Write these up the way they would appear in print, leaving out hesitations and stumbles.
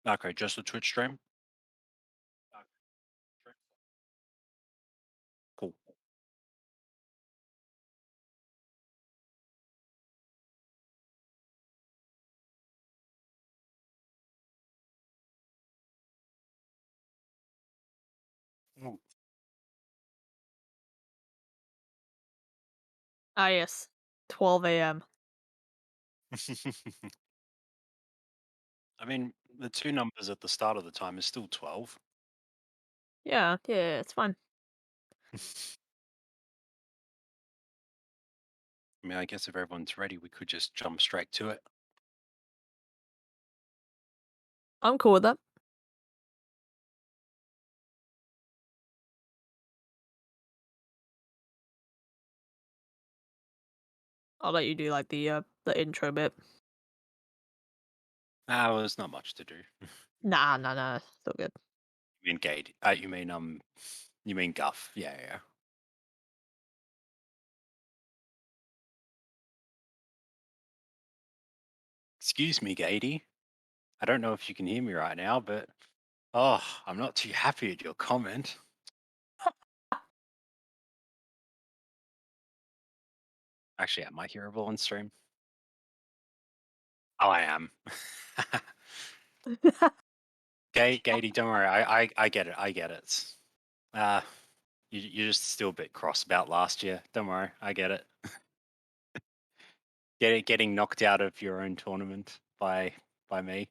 Okay, just the Twitch stream. Cool. Mm. Ah, yes. 12 a.m. I mean, the two numbers at the start of the time is still 12. Yeah, yeah, it's fine. I mean, I guess if everyone's ready, we could just jump straight to it. I'm cool with that. I'll let you do like the intro bit. Ah, well, there's not much to do. Nah, nah, nah. Still good. You mean Gate? You mean Guff? Yeah, yeah. Excuse me, Gatey. I don't know if you can hear me right now, but I'm not too happy at your comment. Actually, am I hearable on stream? Oh, I am. Gatey, don't worry. I get it. I get it. Uh, you're just still a bit cross about last year. Don't worry. I get it. Getting knocked out of your own tournament by me.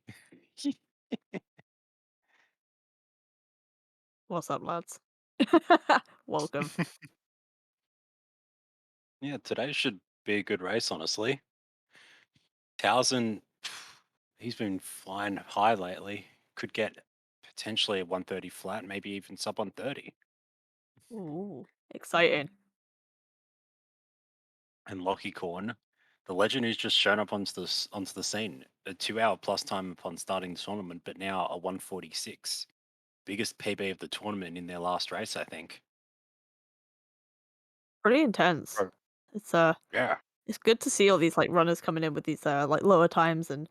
What's up, lads? Welcome. Yeah, today should be a good race, honestly. Towsen, he's been flying high lately. Could get potentially a 130 flat, maybe even sub 130. Ooh, exciting. And Lachycorn, the legend who's just shown up onto the scene, a 2 hour plus time upon starting the tournament, but now a 146, biggest PB of the tournament in their last race, I think. Pretty intense. Bro, It's yeah. it's good to see all these like runners coming in with these like lower times and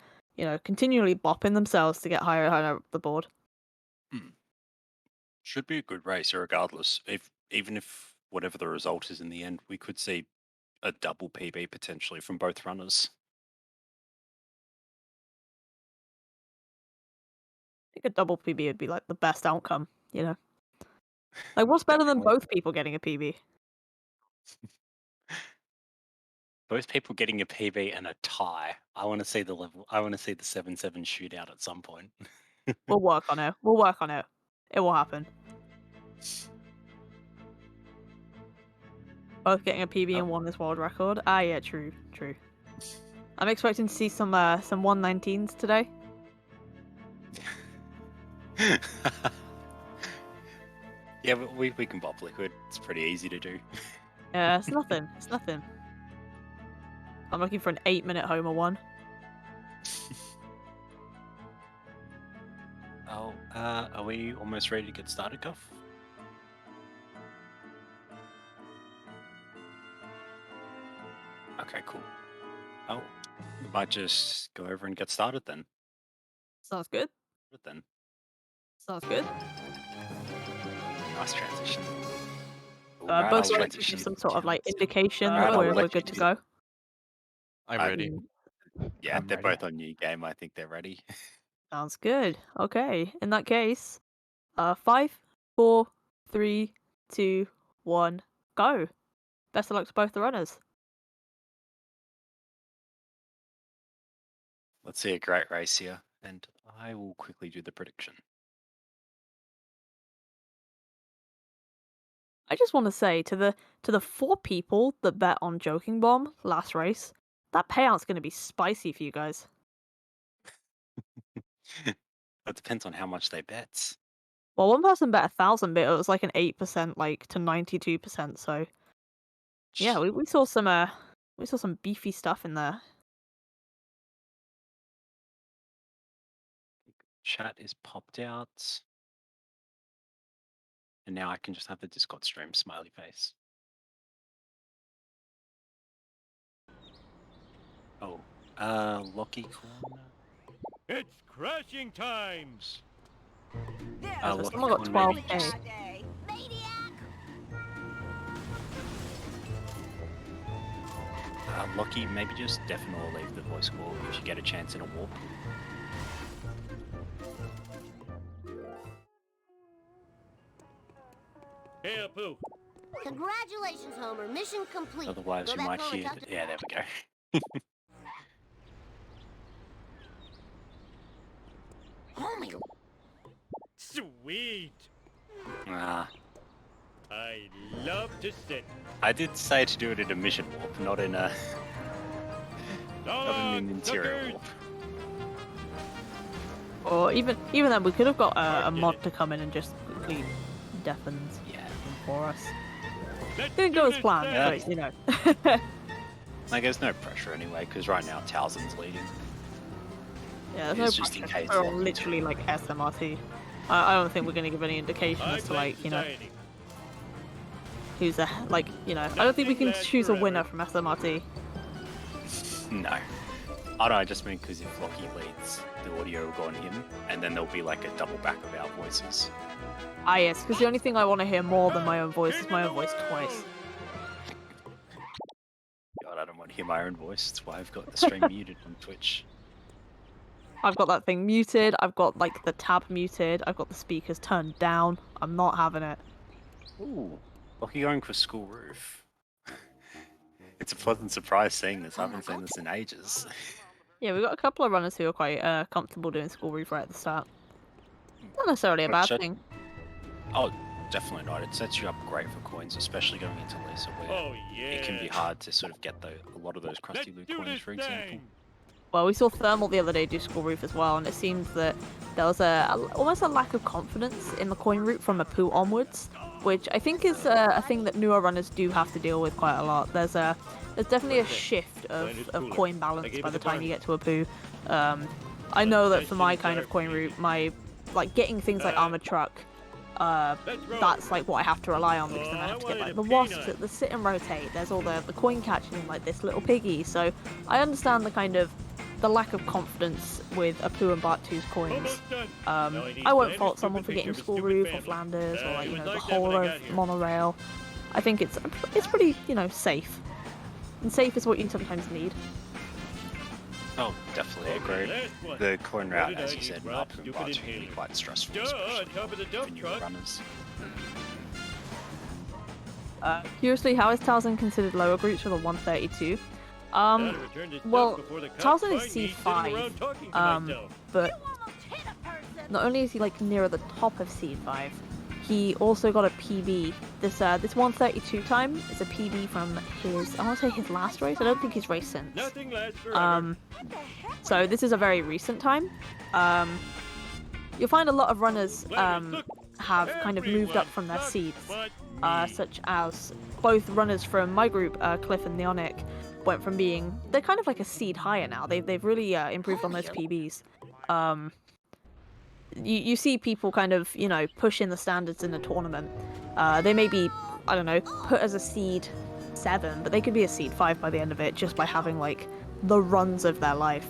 continually bopping themselves to get higher and higher up the board. Hmm. Should be a good race, regardless. If even if whatever the result is in the end, we could see a double PB potentially from both runners. I think a double PB would be like the best outcome. Like what's better than Definitely. both people getting a PB? Both people getting a PB and a tie. I want to see the level. I want to see the 7-7 shootout at some point. We'll work on it. We'll work on it. It will happen. Both getting a PB Oh. and one is world record. Ah, yeah, true, true. I'm expecting to see some 119s today. Yeah, but we can pop liquid. It's pretty easy to do. Yeah, it's nothing. It's nothing. I'm looking for an 8-minute Homer one. Are we almost ready to get started, Guff? Okay, cool. Oh, we might just go over and get started then. Sounds good. Good then. Sounds good. Nice transition. All right, Both I'll sides let you can give see some the sort of like details. indication All right, that I'll we're let good you to see. go. I'm Uh, ready. Mm, yeah, I'm they're ready. both on new game. I think they're ready. sounds good. Okay. In that case, 5, 4, 3, 2, 1, go. Best of luck to both the runners. Let's see a great race here, and I will quickly do the prediction. I just want to say to the 4 people that bet on Joking Bomb last race, that payout's going to be spicy for you guys. That depends on how much they bet. Well, one person bet 1,000, but it was like an 8%, like to 92%. So yeah, we saw some beefy stuff in there. Chat is popped out, and now I can just have the Discord stream smiley face. Oh, Lockie Corner. It's crashing times. So someone got 12k. Lucky, maybe just deafen or leave the voice call if you get a chance in a warp. Hey, Apu. Congratulations, Homer. Mission complete. Otherwise, Go you back might home and hear. talk to- Yeah, there we go. Homer. Sweet. Ah, I love to sit. I did say to do it in a mission warp, not in a not in an Dog interior suckers. warp. Or even then, we could have got a mod to come in and just quickly deafen Yeah. them for us. Let's Didn't do go as this planned, thing. but you know. Like, there's no pressure anyway, because right now Towsen's leading. Yeah, It's there's just no in pressure. case We're they all need literally to. like SMRT. I don't think we're going to give any indication I as to blame like, you know, society. who's a like, you know. I don't think we can Nothing lasts choose a winner forever. from SMRT. No. Oh no, I just mean because if Lockie leads, the audio will go on him, and then there'll be like a double back of our voices. Ah, yes, because the only thing I want to hear more than my own voice is my own voice twice. God, I don't want to hear my own voice. That's why I've got the stream muted on Twitch. I've got that thing muted. I've got like the tab muted. I've got the speakers turned down. I'm not having it. Ooh, Lockie going for school roof. It's a pleasant surprise seeing this. I haven't seen this in ages. Yeah, we've got a couple of runners who are quite comfortable doing school roof right at the start. Not necessarily a But bad should- thing. Oh, definitely not. It sets you up great for coins, especially going into Lisa, where Oh yeah. it can be hard to sort of get a lot of those Let's crusty loot do coins, this for example. thing. Well, we saw Thermal the other day do school roof as well, and it seemed that there was almost a lack of confidence in the coin route from Apu onwards, which I think is a thing that newer runners do have to deal with quite a lot. There's definitely a shift of coin balance by the time you get to Apu. I know that for my kind of coin route, my like getting things like armored truck, that's like what I have to rely on, because then I have to get like the wasps, the sit and rotate. There's all the coin catching, like this little piggy. So I understand the lack of confidence with Apu and Bart 2's coins. Almost done. Now I won't find a fault someone stupid for getting picture of a school stupid roof or family. Flanders or I like, you would know, the like that whole when I of got here. monorail. I think it's pretty, you know, safe. And safe is what you sometimes need. Oh, definitely agreed. last one. The coin route, did as I you eat, said, Rob? up and Stupid parts can be inhaler. quite stressful, Duh, especially on top of the for dump newer truck. runners. Curiously, how is Towsen considered lower groups for the 132? Gotta return this Well, stuff before the cops Towsen is find me sitting C5, around talking to myself. but not only is he like nearer the top of Seed 5, he also got a PB. This 132 time is a PB from his, I want to say his last race. I don't think he's raced since. Nothing lasts forever. So this is a very recent time. You'll find a lot of runners have kind of moved up from their seeds, such as both runners from my group, Cliff and Neonic, went from being, they're kind of like a seed higher now. They've really improved on those PBs. You see people kind of, you know, push in the standards in the tournament. They may be, I don't know, put as a seed 7, but they could be a seed 5 by the end of it just by having like the runs of their life.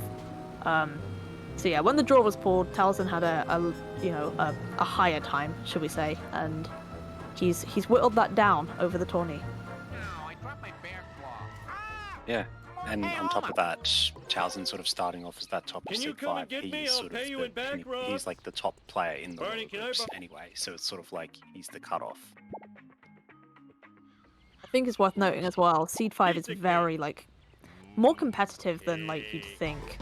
So yeah, when the draw was pulled, Towsen had a higher time, should we say, and he's whittled that down over the tourney. Yeah, and on top of that, Towsen sort of starting off as that top Can you seed come and 5. get me? He's I'll sort pay of you in back, Rob. he's like the top player in the Barney, lower can I groups borrow- anyway. So it's sort of like he's the cutoff. I think it's worth noting as well, Seed 5 is very, like, more competitive than, like, you'd think.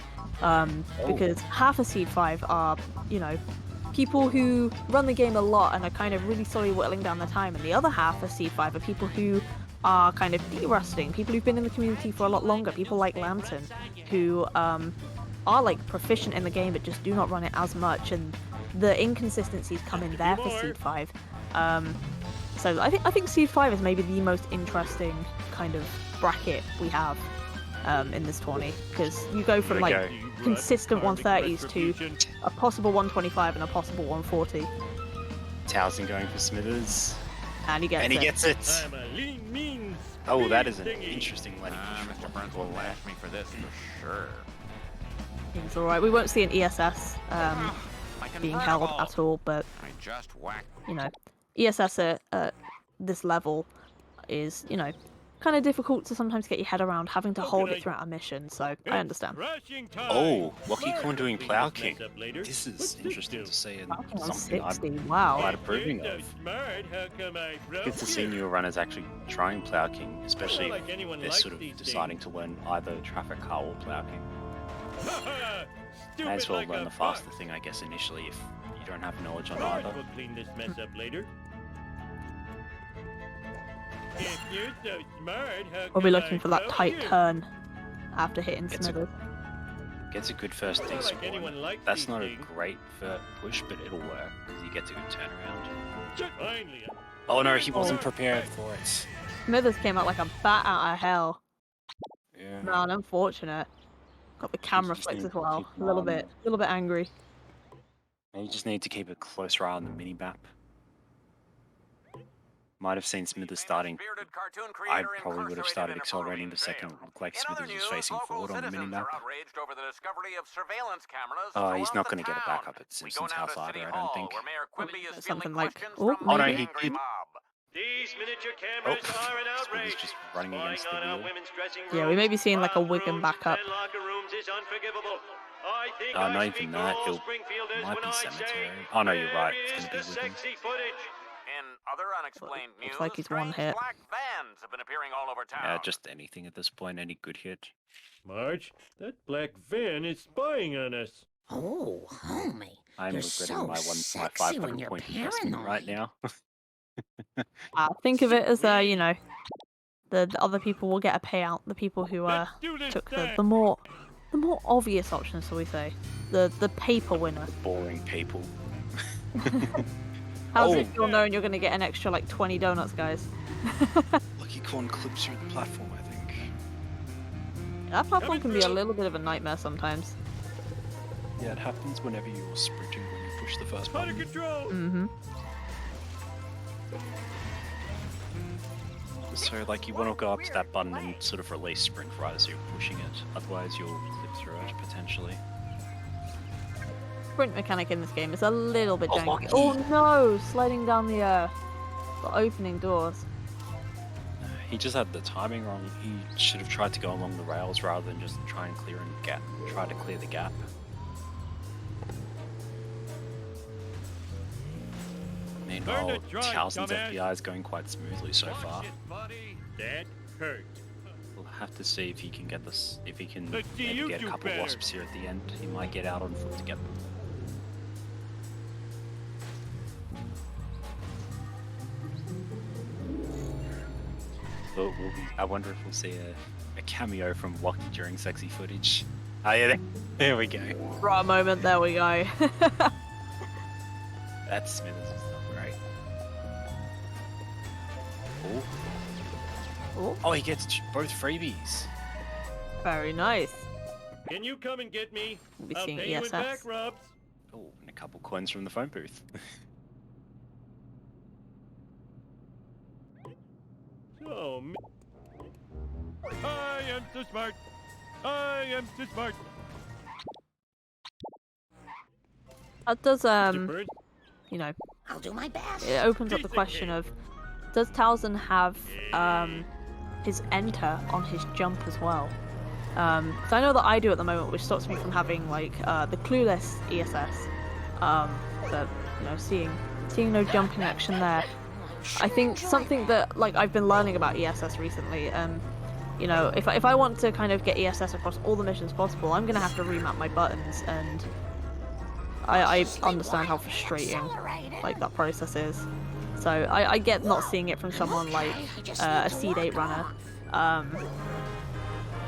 Because half of Seed 5 are, you know, people who run the game a lot and are kind of really slowly whittling down their time, and the other half of Seed 5 are people who are kind of de-rusting, people who've been in the community for a lot longer, people like Lantern, who are, like, proficient in the game but just do not run it as much, and the inconsistencies come in there for Seed 5. So I think Seed 5 is maybe the most interesting kind of bracket we have in this tourney, because you go from like Okay. consistent 130s to a possible 125 and a possible 140, Towsen going for Smithers, and he gets and he it. gets it. I'm a lean, mean, Oh, that is an thingy. interesting letting push Mr. Burns will lash me for this for sure. He's all right. We won't see an ESS being held at all, but I just whacked. you know, ESS at this level is, you know, kind of difficult to sometimes get your head around having to hold it throughout a mission, so I understand. Crashing time. Oh, Lachycorn Marge will doing clean Plow this King. mess up later. This is What's interesting do? to see and Fucking on something I'm 60, wow. quite If approving you're of. so smart, how come I broke Good to see you? new runners actually trying Plow King, especially Not like anyone if they're likes sort of these deciding to learn either Traffic Car or Plow King. Stupid May as well like learn a the faster fox. thing, I guess, initially if you don't have knowledge on Marge either. will clean this mess up later. If you're so smart, how We'll be come looking I for that broke tight you? turn after hitting It's a- Smithers. Gets a good first Not decent like anyone one. likes That's these not a things. great push, but it'll work because he gets a good turnaround. Finally. Oh no, he wasn't prepared for it. Smithers came out like a bat out of hell. Yeah. Man, unfortunate. Got the camera just flicked need as to well. keep A little an eye bit angry. You just need to keep a closer eye on the mini map. Might have seen Smithers starting. I probably would have started accelerating the second it looked like Smithers was facing forward on the mini map. Oh, he's not going to get it back up at Simpson's house either, I don't think. Something like, oh, Oh no, maybe. he did. These miniature Oh, cameras are an Smithers outrage. just running against Spying the on our wheel. women's dressing Yeah, we may rooms, be seeing like a bathroom Wiggum backup. and locker rooms is unforgivable. I think Oh, I not speak even for that. all It Springfielders might when be I say, cemetery. Oh no, you're right. where It's is going the to be Wiggum. sexy footage? In other unexplained news, Looks like he's one strange hit. black vans have been appearing all over town. Yeah, just anything at this point, any good hit. Marge, that black van is spying on us. Oh, homie. I'm You're regretting so my sexy when 500 you're point investment right paranoid. now. Think of it as, you know, the other people will get a payout. The people who Let's do this took thing. the more obvious options, shall we say, the paper winner. Boring people. How's Oh. it feel knowing you're gonna get an extra like 20 donuts, guys? Lachycorn clips through the platform, I think. That platform can be a little bit of a nightmare sometimes. Yeah, it happens whenever you're sprinting when you push the first Out of button. control. Mm-hmm. So, like, you want to go up to that button and sort of release sprint right as you're pushing it. Otherwise, you'll clip through it, potentially. Sprint mechanic in this game is a little bit Oh, janky. lucky. Oh no! Sliding down the opening doors. He just had the timing wrong. He should have tried to go along the rails rather than just try and try to clear the gap. Meanwhile, Learn to drive, Towsen's dumbass. FBI is going quite smoothly so Watch far. it, buddy. That hurt. We'll have to see if he can get this. If he can Let's see maybe you get a do couple better. wasps here at the end, he might get out on foot to get them. But I wonder if we'll see a cameo from Locky during sexy footage. Oh yeah, there we go. Right moment, there we go. That's Smithers' stuff, right? Oh, Oh, oh, he gets both freebies. very nice. Can you come and get me? We'll be I'll seeing pay you in ESS. back rubs. Oh, and a couple coins from the phone booth. So, I am so smart. I am so smart. That does, Mr. you know, I'll do my best. it opens up the question of, does Towsen have his enter on his jump as well? So I know that I do at the moment, which stops me from having like the clueless ESS. But you know, seeing no jumping action there. I think something that like I've been learning about ESS recently. You know, if I want to kind of get ESS across all the missions possible, I'm gonna have to remap my buttons, and I understand how frustrating like that process is. So I get not seeing it from someone like a Seed 8 runner.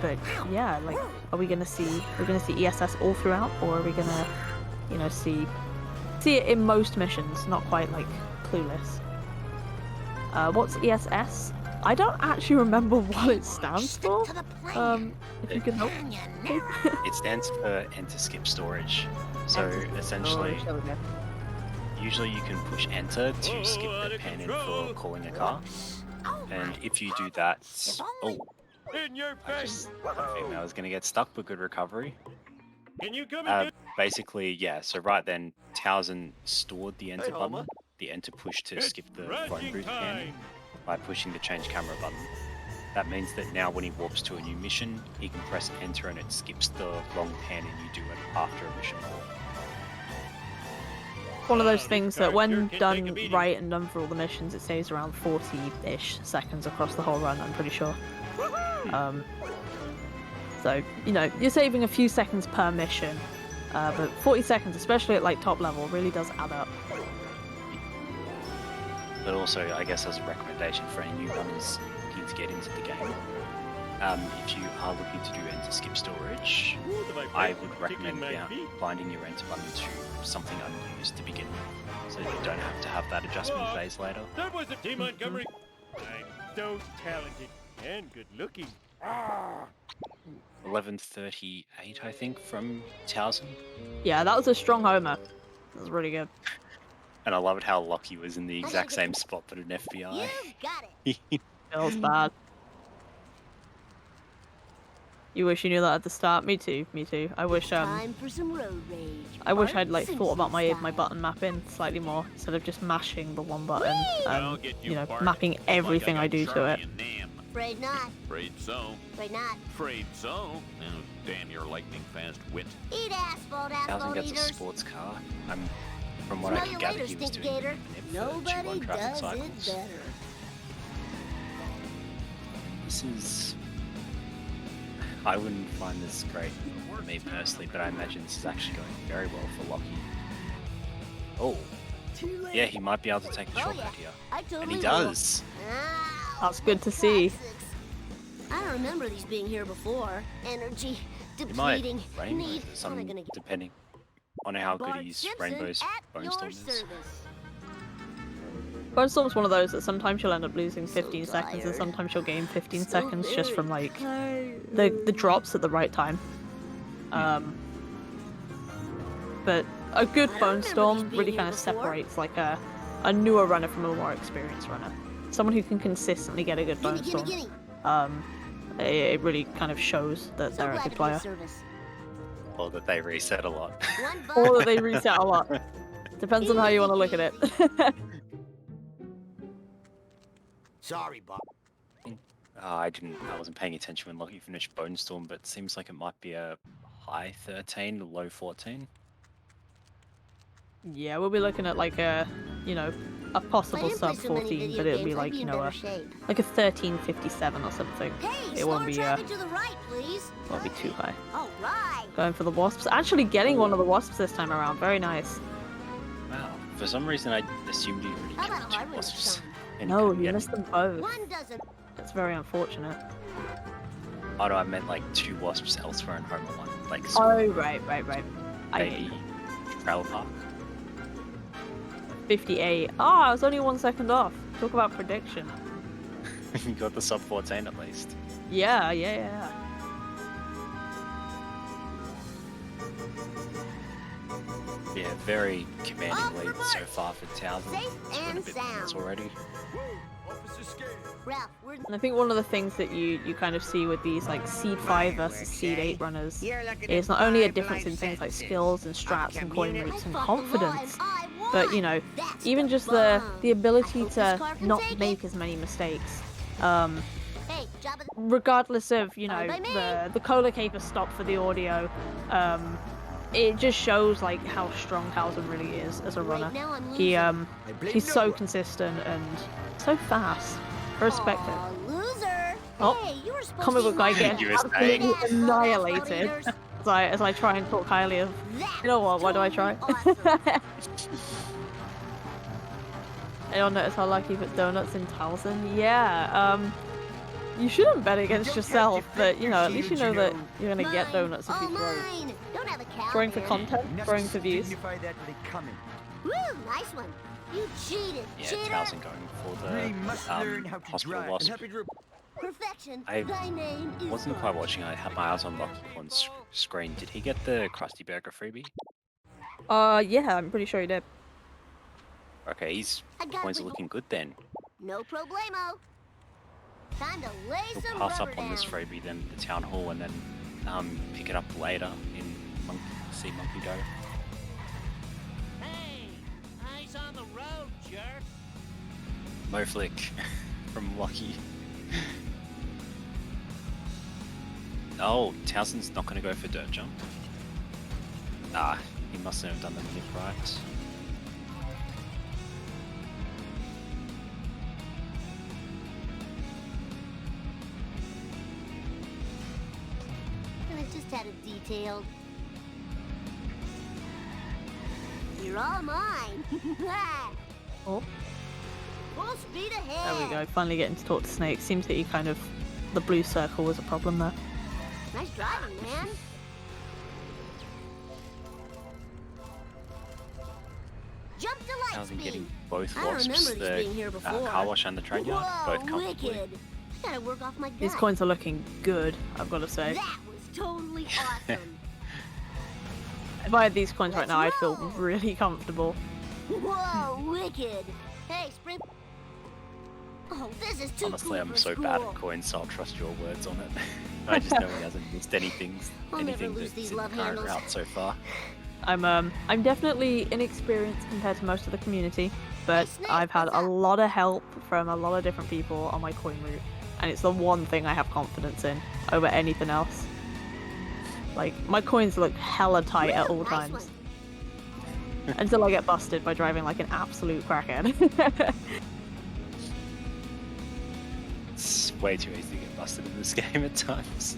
But yeah, like, are we gonna see ESS all throughout, or are we gonna, you know, see it in most missions? Not quite like Clueless. What's ESS? I don't actually remember what it stands for. If you can help. It stands for enter skip storage. So essentially, There we go. usually you can push enter to skip the pen in for calling a car. And if you do that, oh, In your I face. think I was gonna get stuck, but good recovery. Can you come and get... Basically, yeah. So right then, Towsen stored the enter button, the enter push to It's skip the phone crashing booth pan time. by pushing the change camera button. That means that now when he warps to a new mission, he can press enter and it skips the wrong pan and you do it after a mission. One of those Wow, things this that car sure when can take done a beating. right and done for all the missions, it saves around 40-ish seconds across the whole run, I'm pretty sure. So, you know, you're saving a few seconds per mission, but 40 seconds, especially at like top level, really does add up. But also, I guess as a recommendation for any new runners looking to get into the game, if you are looking to do enter skip storage, I would recommend binding your enter button to something unused to begin with, so you don't have to have that adjustment phase later. That was a T Montgomery. I'm so talented and good looking. 11:38, I think, from Towsen. Yeah, that was a strong homer. That was really good. And I loved how Lockie was in the exact same spot but an FBI. You got it. Feels bad. You wish you knew that at the start. Me too. Me too. I wish Time for some road rage. I wish I'd like Simpson thought about my style. button mapping slightly more instead of just mashing the one button I'll and get you know Bart. mapping Looks like everything I got do to Charlie it. and Nam. Afraid not. Afraid so. Afraid not. Afraid so. Oh, damn your lightning fast wit. Eat asphalt, Towsen asphalt gets a eaters. sports car. From what I Smell could you gather, later, he was stink doing gator. an F for Nobody G1 traffic does cycles. it better. This is... I wouldn't find this great for me personally, but I imagine this is actually going very well for Lockie. Oh, yeah, he might be able to take a Oh, shortcut yeah. here. I totally And he will. does. Ow, That's good to see. coccyx. I don't remember these being here before. Energy He might depleting. rainbow Need. some, What am I gonna get? depending on how good Bart his Simpson Rainbow's at your Bonestorm is. service. Bonestorm's one of those that sometimes you'll end up losing So 15 seconds and tired. sometimes you'll gain 15 So seconds just very from like tired. the drops at the right time. But a good I don't remember Bonestorm these being really here kind of before. separates like a newer runner from a more experienced runner. Someone who can consistently get a good Gimme, gimme, Bonestorm. gimme. It really kind of shows that So they're a glad good to be of player. service. Or that they reset a lot. One Or buck. that they reset a lot. Depends on how you want to look at it. Sorry, Bob. I wasn't paying attention when Lockie finished Bonestorm, but it seems like it might be a high 13, low 14. Yeah, we'll be looking at like a, you know, a If I possible didn't play sub so many 14, video but it'll be games, I'd like, be you in know, better shape. like a 1357 or something. Hey, It slower won't be traffic to the right, please. won't be too high. All right. Going for the wasps. Actually getting one of the wasps this time around. Very nice. Wow. For some reason, I assumed you already How killed about the a two hard wasps. son? and No, couldn't you get missed them. them both. One doesn't. That's very unfortunate. Oh no, I meant like two wasps elsewhere in Homer 1. Like Oh, right. I maybe Trailer Park. 58. Ah, I was only 1 second off. Talk about prediction. You got the sub 14 at least. Yeah. Yeah, very Off commanding the lead march. so far for Towsen. Safe It's been a and bit minutes sound. already. Ralph, we're And I think one of the things that you kind of see with these like Seed 5 versus Seed 8 runners is not only a difference in things like skills and strats and coin routes and confidence, but you know, even just the ability to not make as many mistakes. Hey, job of the... Regardless of, you know, Fine by me. the cola caper stop for the audio, it just shows like how strong Towsen really is as a runner. Right now I'm He losing. he's so consistent and so fast. I respect it. Aw, loser. Oh, Hey, you were supposed Comic to book guy be getting You were saying. absolutely annihilated as I try and talk highly of. You know what? Why do I try? Anyone notice how lucky puts donuts in Towsen? Yeah. You shouldn't bet against yourself, but you know, at least you know that you're gonna get donuts if you throw. Mine. Don't have a cow Throwing for there. content, throwing for views. That they coming. Woo, nice one. You cheated, Yeah, cheater. Towsen going for Really the must learn how to hospital drive. wasp. And happy to Perfection. I Thy name is wasn't quite watching. I had my eyes on Lachycorn's screen. Did he get the Krusty Burger freebie? Yeah, I'm pretty sure he did. Okay, his I got points are it. looking good then. No problemo. Time to lay We'll some pass rubber up on this down. freebie then the town hall and then pick it up later in Sea monkey dough. Hey, eyes on the road, jerk. Moflick from Lucky. Oh, Towson's not going to go for dirt jump. Ah, he mustn't have done the mimic right. I just had it detailed. You're all mine. Oh, Full speed ahead. there we go. Finally getting to talk to Snake. Seems that he kind of the blue circle was a problem there. Nice driving, man. Jump to light Towson speed. getting both I don't wasps, remember these being the here before. car wash and the train yard, Whoa, both comfortably. wicked. I gotta work off my gut. These coins are looking good, I've got to say. That was totally awesome. If I had these coins right Let's now, I'd feel roll. really comfortable. Whoa, wicked. Hey, Spring. Oh, this is too Honestly, cool I'm for so school. bad at coins, so I'll trust your words on it. I just know he hasn't missed anything I'll never anything lose that's these in the love current handles. route so far. I'm definitely inexperienced compared to most of the community, but Snake, I've had what's a up? lot of help from a lot of different people on my coin route, and it's the one thing I have confidence in over anything else. Like, my coins look hella tight at all Nice times, one. until I get busted by driving like an absolute crackhead. It's way too easy to get busted in this game at times.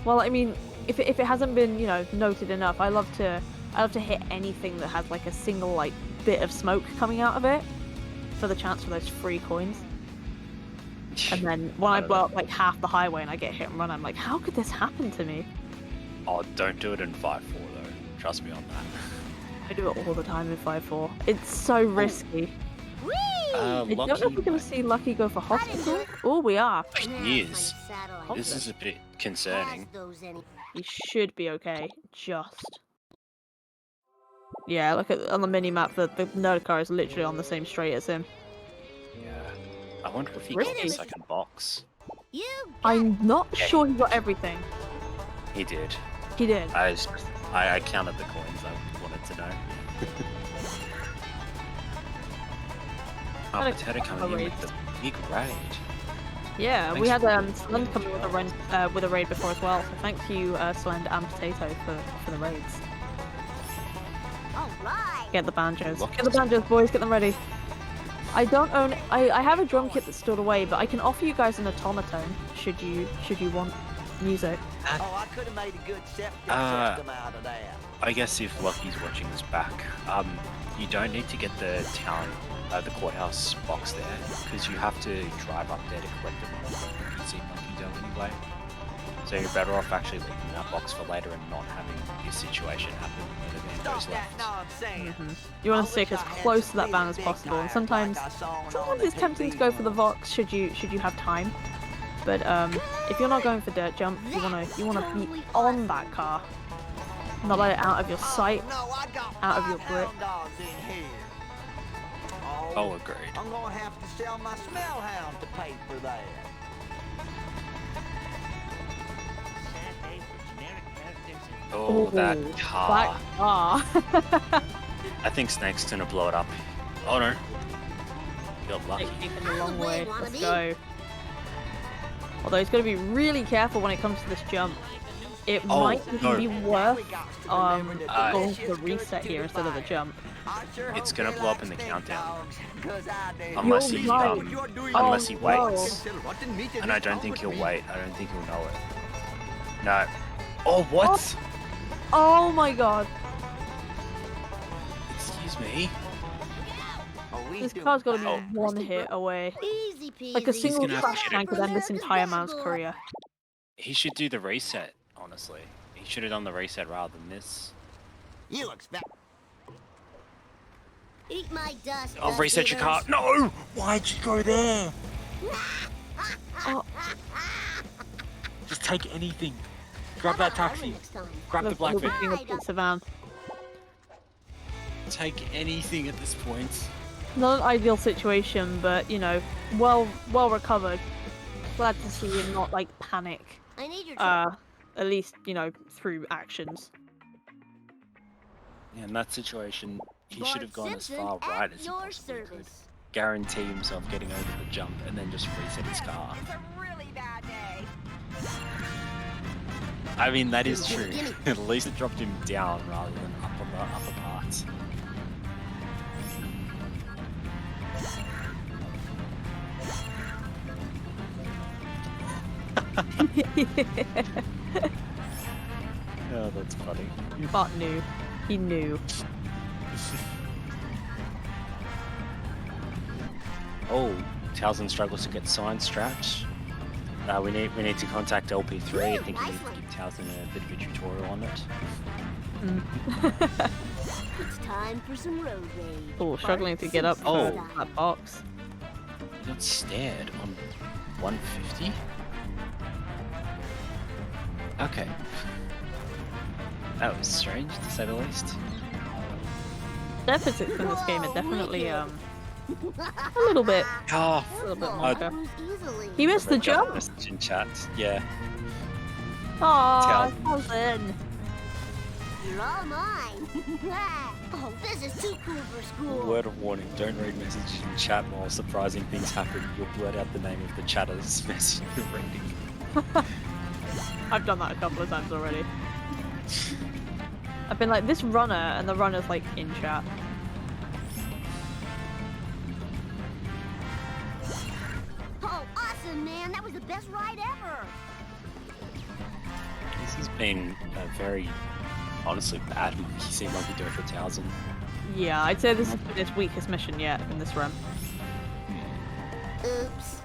Well, I mean, if it hasn't been, you know, noted enough, I love to hit anything that has like a single like bit of smoke coming out of it for the chance for those free coins. And then when I blow up like half the highway and I get hit and run, I'm like, how could this happen to me? Oh, don't do it in 5-4 though. Trust me on that. I do it all the time in 5-4. It's so risky. Whee! I don't know if we're going to see Lucky go for hospital. Oh, we are. He is. Saddle on This is a bit concerning. Has those any- He should be okay. Just. Yeah, look at on the mini map. The nerd car is literally on the same straight as him. Yeah. I wonder if he got the Risky. second box. You I'm not Yeah. sure he got everything. He did. He did. I counted the coins. I wanted to know. Oh, Had a Potato couple coming in of with the big raid. Yeah, we Thanks had for Slend coming with a raid before as well. So thank you, Slend and Potato for the raids. all right. Get the banjos. Look. Get the banjos, boys. Get them ready. I don't own. I have a drum kit that's stored away, but I can offer you guys an automaton should you want music. Oh, I could have made a good septic system out of that. I guess if Lucky's watching this back, you don't need to get the the courthouse box there, because you have to drive up there to collect it on the PC Monkey Dough anyway. So you're better off actually leaving that box for later and not having this situation happen when the van goes Stop that left. nonsense. You want to stick as close to that van as possible, and sometimes it's tempting to go for the Vox should you have time. But if you're not going for dirt jump, you wanna be on that car, not let it out of your sight, out of your grip. Oh, agreed. I'm gonna have to sell my smell hound to pay for that. Sad day for generic characters and Oh, that Ooh, car. That car. I think Snake's gonna blow it up. Oh no. Got lucky. Taking the long way. Wanna Let's be? go. Although he's got to be really careful when it comes to this jump. It Oh, might even no. be worth going for the reset here instead of the jump. It's gonna blow up in the countdown. Unless Unless he, right. unless he Oh, waits. And I don't think he'll wait. I don't think he'll know it. No. Oh, what? Oh my god. Excuse me. This car's got to be Oh. one hit away. Easy peasy. Like a single gonna have to crash get can could end this America's entire best man's boy. career. He should do the reset, honestly. He should have done the reset rather than this. You expect Eat my dust. I'll dust reset your car. eaters. No! Why'd you go there? Oh, Just take anything. Grab that How about taxi. next time? Grab the look, black we're van. being a pizza van. Take anything at this point. Not an ideal situation, but you know, well recovered. Glad to see you not like panic I need your as at least, you know, through actions. Yeah, in that situation, he should have Bart gone as Simpson far at right as he your possibly could. service. Guarantee himself getting over the jump and then just reset his car. It's a really bad day. I mean, that is Gimme, true. gimme. At least it dropped him down rather than up on the upper parts. Oh, that's funny. Bart knew. He knew. Oh, Towsen struggles to get sign straps. We need to contact LP3. I think we need to give Towsen a bit of a tutorial on it. It's time for some road rage. Oh, struggling to get up Oh. to that box. He got stared on 150. Okay. That was strange, to say the least. Their physics in this game are definitely a little bit Oh, a little bit Oh, monker. lose easily. He missed the jump. message in chat. Yeah. Aw, Tell- Towsen. You're all mine. Oh, this is too cool for school. Word of warning: don't read messages in chat while surprising things happen. You'll blurt out the name of the chatter's message you're reading. I've done that a couple of times already. I've been like, this runner, and the runner's like in chat. Oh, awesome, man. That was the best ride ever. This has been a very, honestly, bad monkey monkey do for Towsen. Yeah, I'd say this is his weakest mission yet in this run. Oops.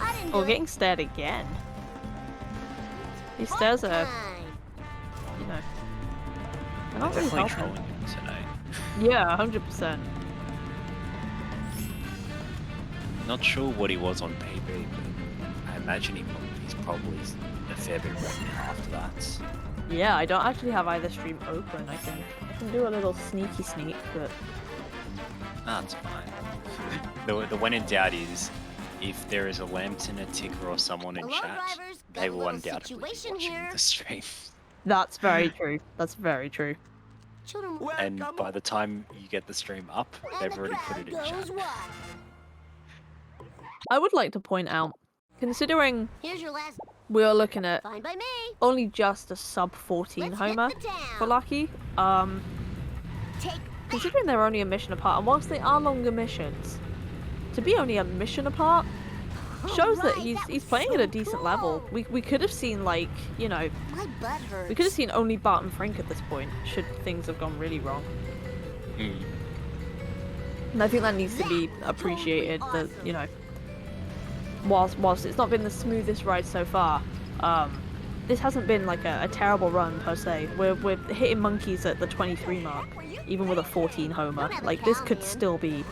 I didn't Oh, do getting it. stared again. These stairs are, Fine. you know, they're I'm not really definitely helping. trolling him today. Yeah, 100%. Not sure what he was on PB, but I imagine he's probably a fair bit right now after that. Yeah, I don't actually have either stream open. I can do a little sneaky sneak, but That's fine. The when in doubt is, if there is a Lambton, a ticker, or someone in Hello, chat, drivers. they Got a will little undoubtedly be situation watching here. the stream. that's very true. That's very true. Children, And by the time you get the stream up, and they've the already put crowd it in chat. goes wild. I would like to point out, considering Here's your last. we are looking at Fine by me. only just a sub 14 Let's homer hit the town. for Lucky, Take considering they're only a mission apart, and whilst they are longer missions, to be only a mission apart shows that Alright, he's was playing so at a decent level. cool. We could have seen, like, you know, My butt hurts. we could have seen only Bart and Frank at this point, should things have gone really wrong. Hmm. And I think that needs to be appreciated, that, you know, whilst it's not been the smoothest ride so far, this hasn't been like a terrible run per se. We're hitting monkeys at the 23 mark, even with a 14 homer. Like, this could still be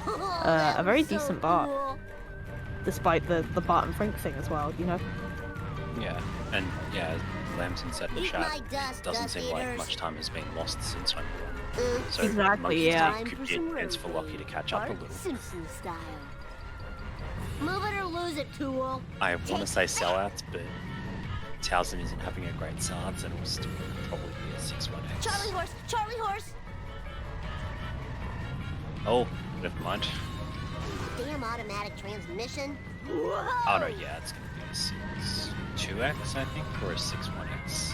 a very decent Bart, despite the Bart and Frank thing as well, you know? Yeah, and yeah, as Lambton said in the Eat chat, my dust, it doesn't dust seem like eaters. much time has been lost since Home Run. Oops. So Exactly, Monkey's yeah. team could be a chance for Lucky to catch up a Bart little. Simpson style. Move it or lose it, tool. I want to say sellouts, but Towsen isn't having a great start, and it will still probably be a 6-1X. Charlie horse, Charlie horse. Oh, never mind. Damn automatic transmission. Oh no, yeah, it's gonna be a 6-2X, I think, or a 6-1X.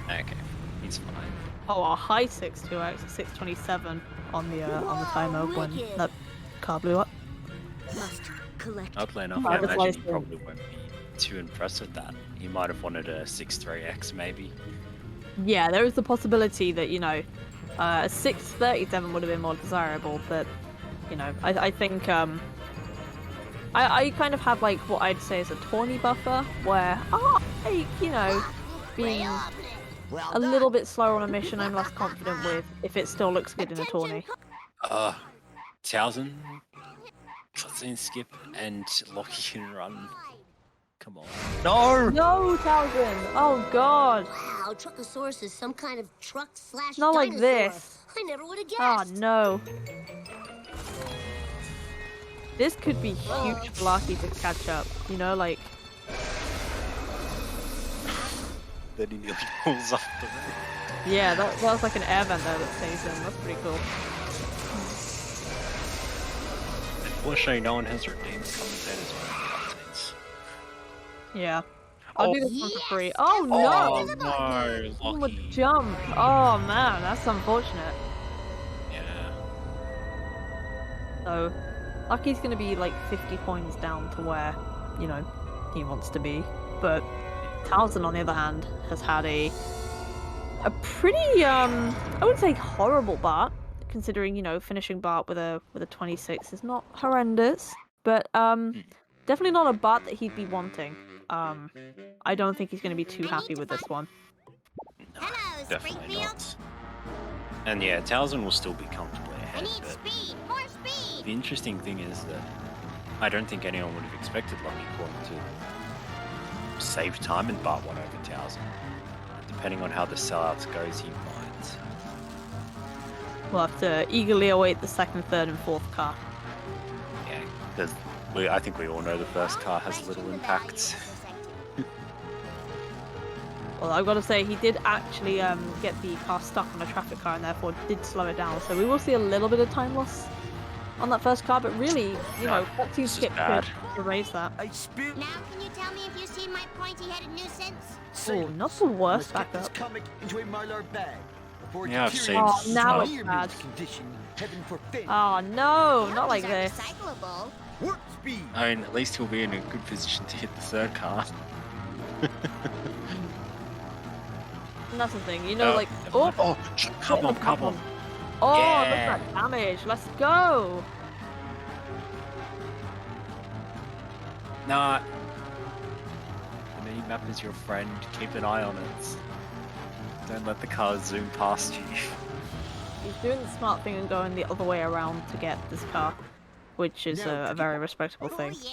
Okay, he's fine. Oh, a high 6.2x, 627 on the timer when wicked. that car blew up. Must collect. Oddly enough, I I was imagine he like- probably won't be too impressed with that. He might have wanted a 6-3X, maybe. Yeah, there is the possibility that, you know, a 637 would have been more desirable, but, you know, I think, I kind of have, like, what I'd say is a tawny buffer, where, like, you know, being Well a done. little bit slower on a mission I'm less confident with, if it still looks good in a tawny. Towsen, cutscene skip, and Lockie can run. Come on. No! No, Towsen! Oh, God! Wow, Truckosaurus is some kind of truck slash Not like dinosaur. this. I never would have Oh, guessed. no. This could be huge for Lucky to catch up. You know, like Then he nearly pulls off the roof. yeah, that was like an air vent there that saves him. That's pretty cool. Unfortunately, no one has redeemed commentators on the updates. Yeah. I'll do this one for free. Oh Oh no! no, Someone with Lucky. jump. Oh man, that's unfortunate. Yeah. So, Lucky's gonna be like 50 points down to where, you know, he wants to be. But Towsen, on the other hand, has had a pretty I wouldn't say horrible Bart, considering, you know, finishing Bart with a 26 is not horrendous, but definitely not a Bart that he'd be wanting. I don't think he's going to be too happy with this one. No, Hello, definitely Springfield. not. And yeah, Towsen will still be comfortably I ahead, need but speed, more speed. the interesting thing is that I don't think anyone would have expected Lachycorn to save time in Bart 1 over Towsen. Depending on how the sellouts goes, he might. We'll have to eagerly await the second, third, and fourth car. Yeah, because I think we all know the first car has little impact. Well, I've got to say, he did actually get the car stuck on a traffic car and therefore did slow it down. So we will see a little bit of time loss on that first car, but really, you know, that two this is skip bad. could erase that. I spit. Now, can you tell me if you've seen my pointy-headed nuisance? Oh, not the worst Let's get this backup. comic into a mylar bag before Yeah, I've deteriorates seen Oh, now to it's a bad. condition heaven forfend. Oh no, not like These are this. recyclable. Warp speed. I mean, at least he'll be in a good position to hit the third car. And that's the thing, you know, like, never oh, mind. Oh, come on, come on. Oh, look Yeah. at that damage. Let's go. Nah. The mini-map is your friend. Keep an eye on it. Don't let the cars zoom past you. He's doing the smart thing and going the other way around to get this car, which is a very respectable Oh, thing. yeah.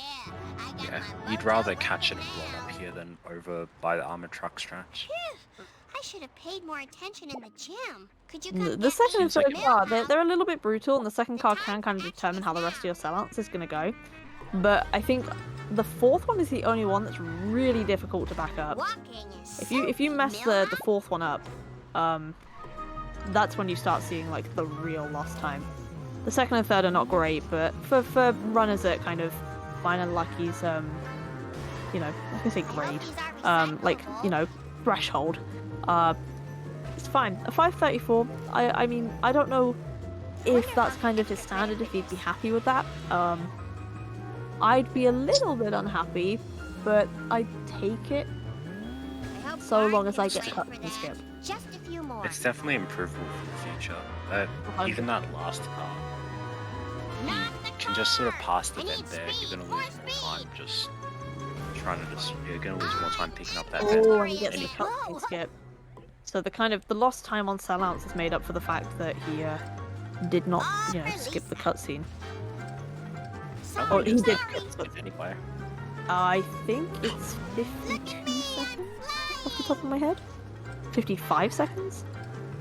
I got Yeah, my you'd boat rather out. catch it and blow up here than over by the armored truck stretch. Phew. I should have paid more attention in the gym. Could you come The get second me and Seems like third you- car, they're a little bit brutal, and the second car can kind of determine how the rest of your sellouts is going to go. But I think the fourth one is the only one that's really difficult to back up. Walking is If you mess the fourth one up, that's when you start seeing like the real lost time. The second and third are not great, but for runners at kind of minor Lucky's, you know, I was gonna say grade, like, you know, threshold, it's fine. A 534. I mean, I don't know if that's kind of his standard. If he'd be happy with that. I'd be a little bit unhappy, but I'd take it so long as I get cut and skip. Just a few more. It's definitely improvable for the future. But even that last car, Not the can just sort of car. pass the I vent need there. speed, You're gonna more lose more time speed. just you're gonna lose more time picking up that vent. Oh, and he gets Any- the cut and skip. So the lost time on sellouts is made up for the fact that he did not, you know, skip the cutscene. How long he is did that cut clip anyway? I think it's 52 seconds off the top of my head. 55 seconds?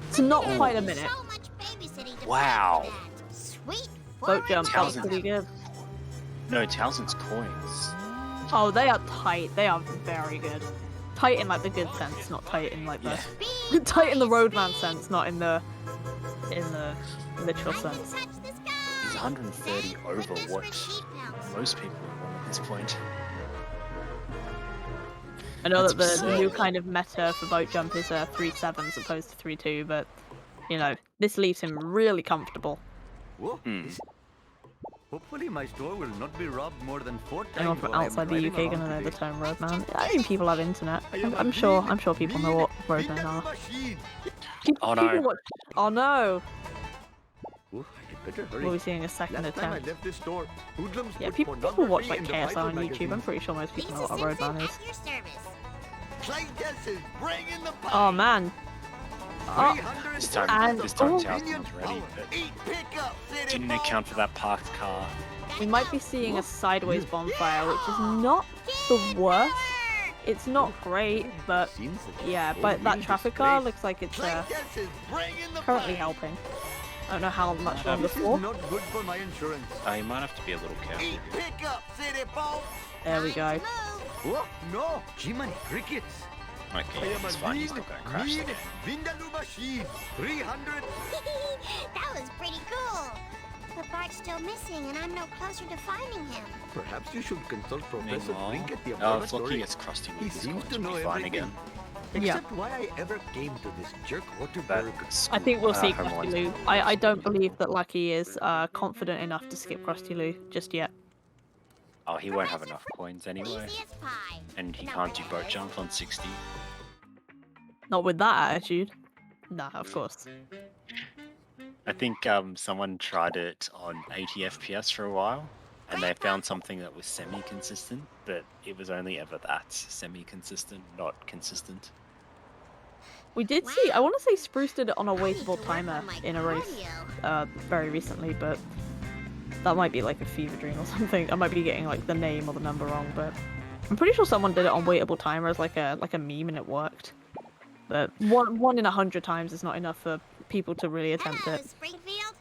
It's not quite a minute. So much babysitting to Wow. pay for that. Sweet. Boat forward jump, that was Towsen. pretty good. No, Towson's coins. Oh, they are tight. They are very good. Tight in like the good sense, not tight in like the Yeah. tight in the roadman sense, not in the literal I can sense. touch the sky. He's 130 Thank over goodness for what sheep mounts. most people would want at this point. I know That's that the new absurd. kind of meta for boat jump is 3.7 as opposed to 3.2, but you know, this leaves him really comfortable. Whoa. Hmm. Hopefully my store will not be robbed more than 4 times. Anyone from while I'm outside the driving UK along gonna know the today. term roadman? I mean, people have internet. I am a I'm sure lean, people know what lean roadmen are. machine. Oh, no. People watch... Oh no! Oh, I had better hurry. We'll be seeing a second Last time I attempt. left this store, hoodlums Yeah, put people watch pornography like in the KSI on Bible YouTube. I'm magazine. pretty sure most people know Lisa what a Simpson roadman is. at your service. Play guesses, bring in the pie. Oh man! Oh, 300 This time, And- this time oh. Towson's ready, but 8 pickups in it, didn't Bob. account for that parked car. we might be seeing a sideways bonfire, which is not the worst. It's not great, but Seems such a yeah, full but that meal traffic car disgrace. looks like it's Play guesses, bring in the currently pie. helping. I don't know how much longer This is for. not good for my insurance. You might have to be a little careful. Eat pickup, city folk! There we go. What? No, Jiminy Crickets. Okay, He's fine. He's not going to crash the game. Vindaloo machine. 300. That was pretty cool. But Bart's still missing, and I'm no closer to finding him. Perhaps you should consult Professor Meanwhile, Brink at the oh, it's lucky observatory. it's Krusty He with his seems coins. to know Will be fine everything. again. Yeah. Except why I ever came to this jerk That Waterberg. I think we'll see Home Krusty Alone. Lou. I don't believe that Lucky is confident enough to skip Krusty Lou just yet. Oh, he won't have enough coins anyway. Easy as pie. And he No, can't do no, boat no. jump on 60. Not with that attitude. Nah, of course. I think someone tried it on 80 FPS for a while, and they found something that was semi-consistent, but it was only ever that semi-consistent, not consistent. We did see, I want to say Spruce did it on a I need waitable to work timer on my in a race cardio. very recently, but that might be like a fever dream or something. I might be getting like the name or the number wrong, but I'm pretty sure someone did it on waitable timer as like a meme and it worked. But one in 100 times is not enough for people to really attempt Hello, it. Springfield.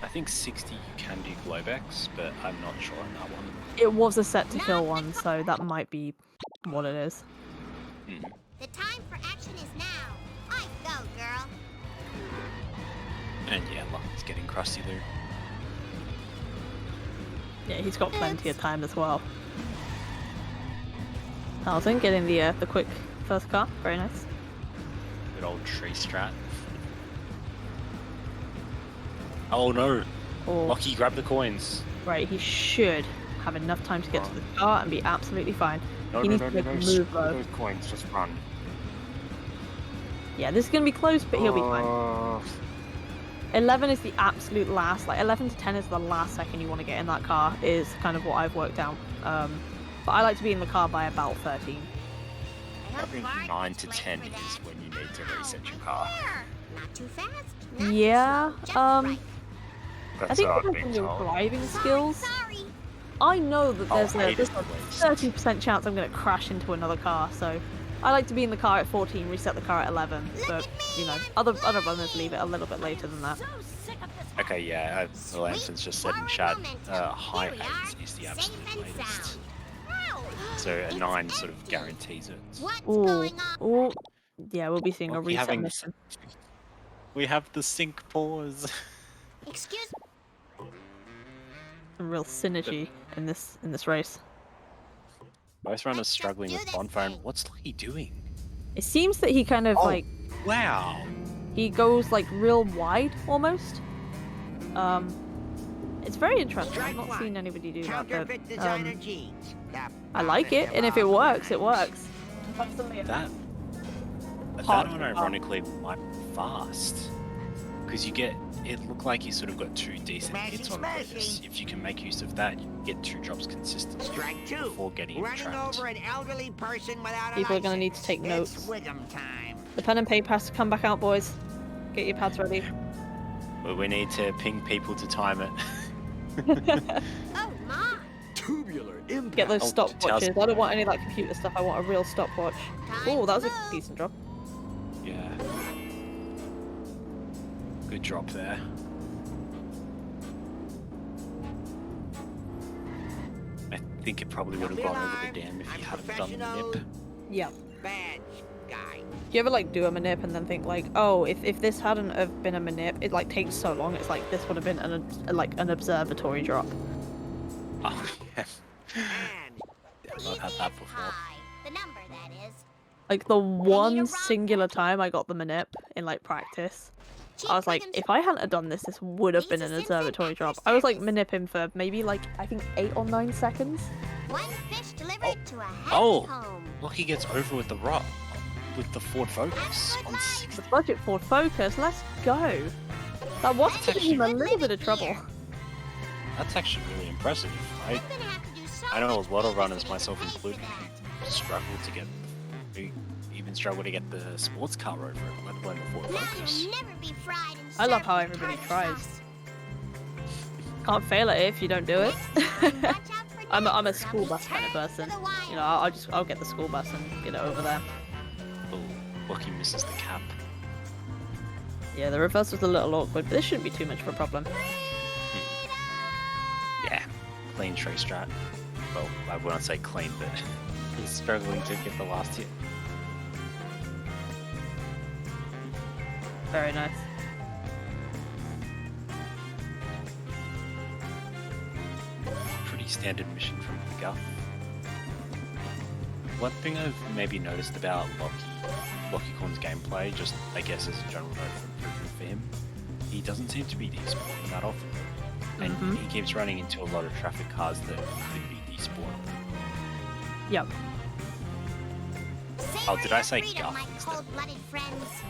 I think 60 you can do Globex, but I'm not sure on that one. It was a set to kill one, so that might be what it is. The time for action is now. I go, girl. And yeah, Lucky's getting Krusty Lou. Yeah, he's got plenty of time as well. Towsen getting the quick first car, very nice. Good old tree strat. Oh no! Or Lucky, grab the coins. right, he should have enough time to get to the car and be absolutely fine. No, He no, needs no, to no, make no. a move Screw though. those coins, just run. Yeah, this is gonna be close, but he'll be fine. Oh, 11 is the absolute last, like 11 to 10 is the last second you want to get in that car, is kind of what I've worked out. But I like to be in the car by about 13. I I hope think Bart 9 is to ready 10 for is that. when you need to reset your Ow, car. there. Not too fast. Not too Yeah, slow, just um, right. I think it depends on your driving skills. Sorry. I know that there's I'll a hate there's it a the least. 30% chance I'm going to crash into another car, so I like to be in the car at 14, reset the car at 11, but, you know, other runners leave it a little bit later than that. So sick of this. Okay, yeah, the Lanson's just said in chat, high Here we 8 are, is the safe absolute and latest. sound. Ow. So a It's 9 sort of empty. guarantees it. What's Ooh, going on? ooh, yeah, we'll be seeing a Lucky reset having mission. We have the sync pause. Excuse Some real synergy in this race. Most runners Let's just struggling do with this bonfire. thing. What's Lucky doing? It seems that he kind of Oh. like Wow. he goes like real wide almost. It's very interesting. I've not seen anybody do that, Counterfeit but designer jeans. I like it, and if it works, it works. That Hot. one ironically might be fast. Because you get, it looked like you sort of got 2 decent Smashing, hits on smashing. bonus. If you can make use of that, you can get 2 drops consistently Strike 2. before getting Running trapped. over an elderly person without a People are gonna license. need to take notes. It's Wiggum time. The pen and paper has to come back out, boys. Get your pads ready. But we need to ping people to time it. Oh my. Tubular impact. Get those Oh, stopwatches. Towsen. I don't want any of that computer stuff. I want a real stopwatch. Oh, that was a decent drop. Yeah. Good drop there. I think it probably would have gone over the dam if you hadn't done the nip. Yeah. Badge guy. Do you ever like do a manip and then think like, oh, if this hadn't have been a manip, it like takes so long. It's like this would have been an observatory drop. Oh, yeah. And I've not had that before. Pie. The number, that is. Like the one rock singular time I got the manip in like practice, Chief I was like, Wiggum's if I hadn't have done this, this would have been an These observatory assistants drop. at I was like your manipping for maybe like I think 8 or 9 seconds. one fish delivered to a happy Oh. home. Lucky gets over with the rock. With the Ford Focus on Good 6. The budget Ford Focus, let's go. That was That's giving him a actually little bit of here. trouble. That's actually really impressive. I'm gonna have to do so I know a much lot of runners, babysitting myself to pay for included, that. struggle to get, even struggle to get the sports car over it, let alone the Ford Now Focus. you'll never be fried and I love served how with everybody tartar tries. sauce. Can't fail at it if you don't do it. Next time, watch out for I'm a nuts. school They'll bus be kind of turned person. to the wild. You know, I'll get the school bus and get it over there. Oh, Lucky misses the cap. Yeah, the reverse was a little awkward, but this shouldn't be too much of a problem. Yeah, clean tree strat. Well, I wouldn't say clean, but he's struggling to get the last hit. Very nice. Pretty standard mission from Guff. One thing I've maybe noticed about Lachycorn's gameplay, just I guess as a general note for him, he doesn't seem to be despawning that often. And he keeps running into a lot of traffic cars that could be despawned. Yep. Oh, did I say Freedom, Guff my instead? cold-blooded friends.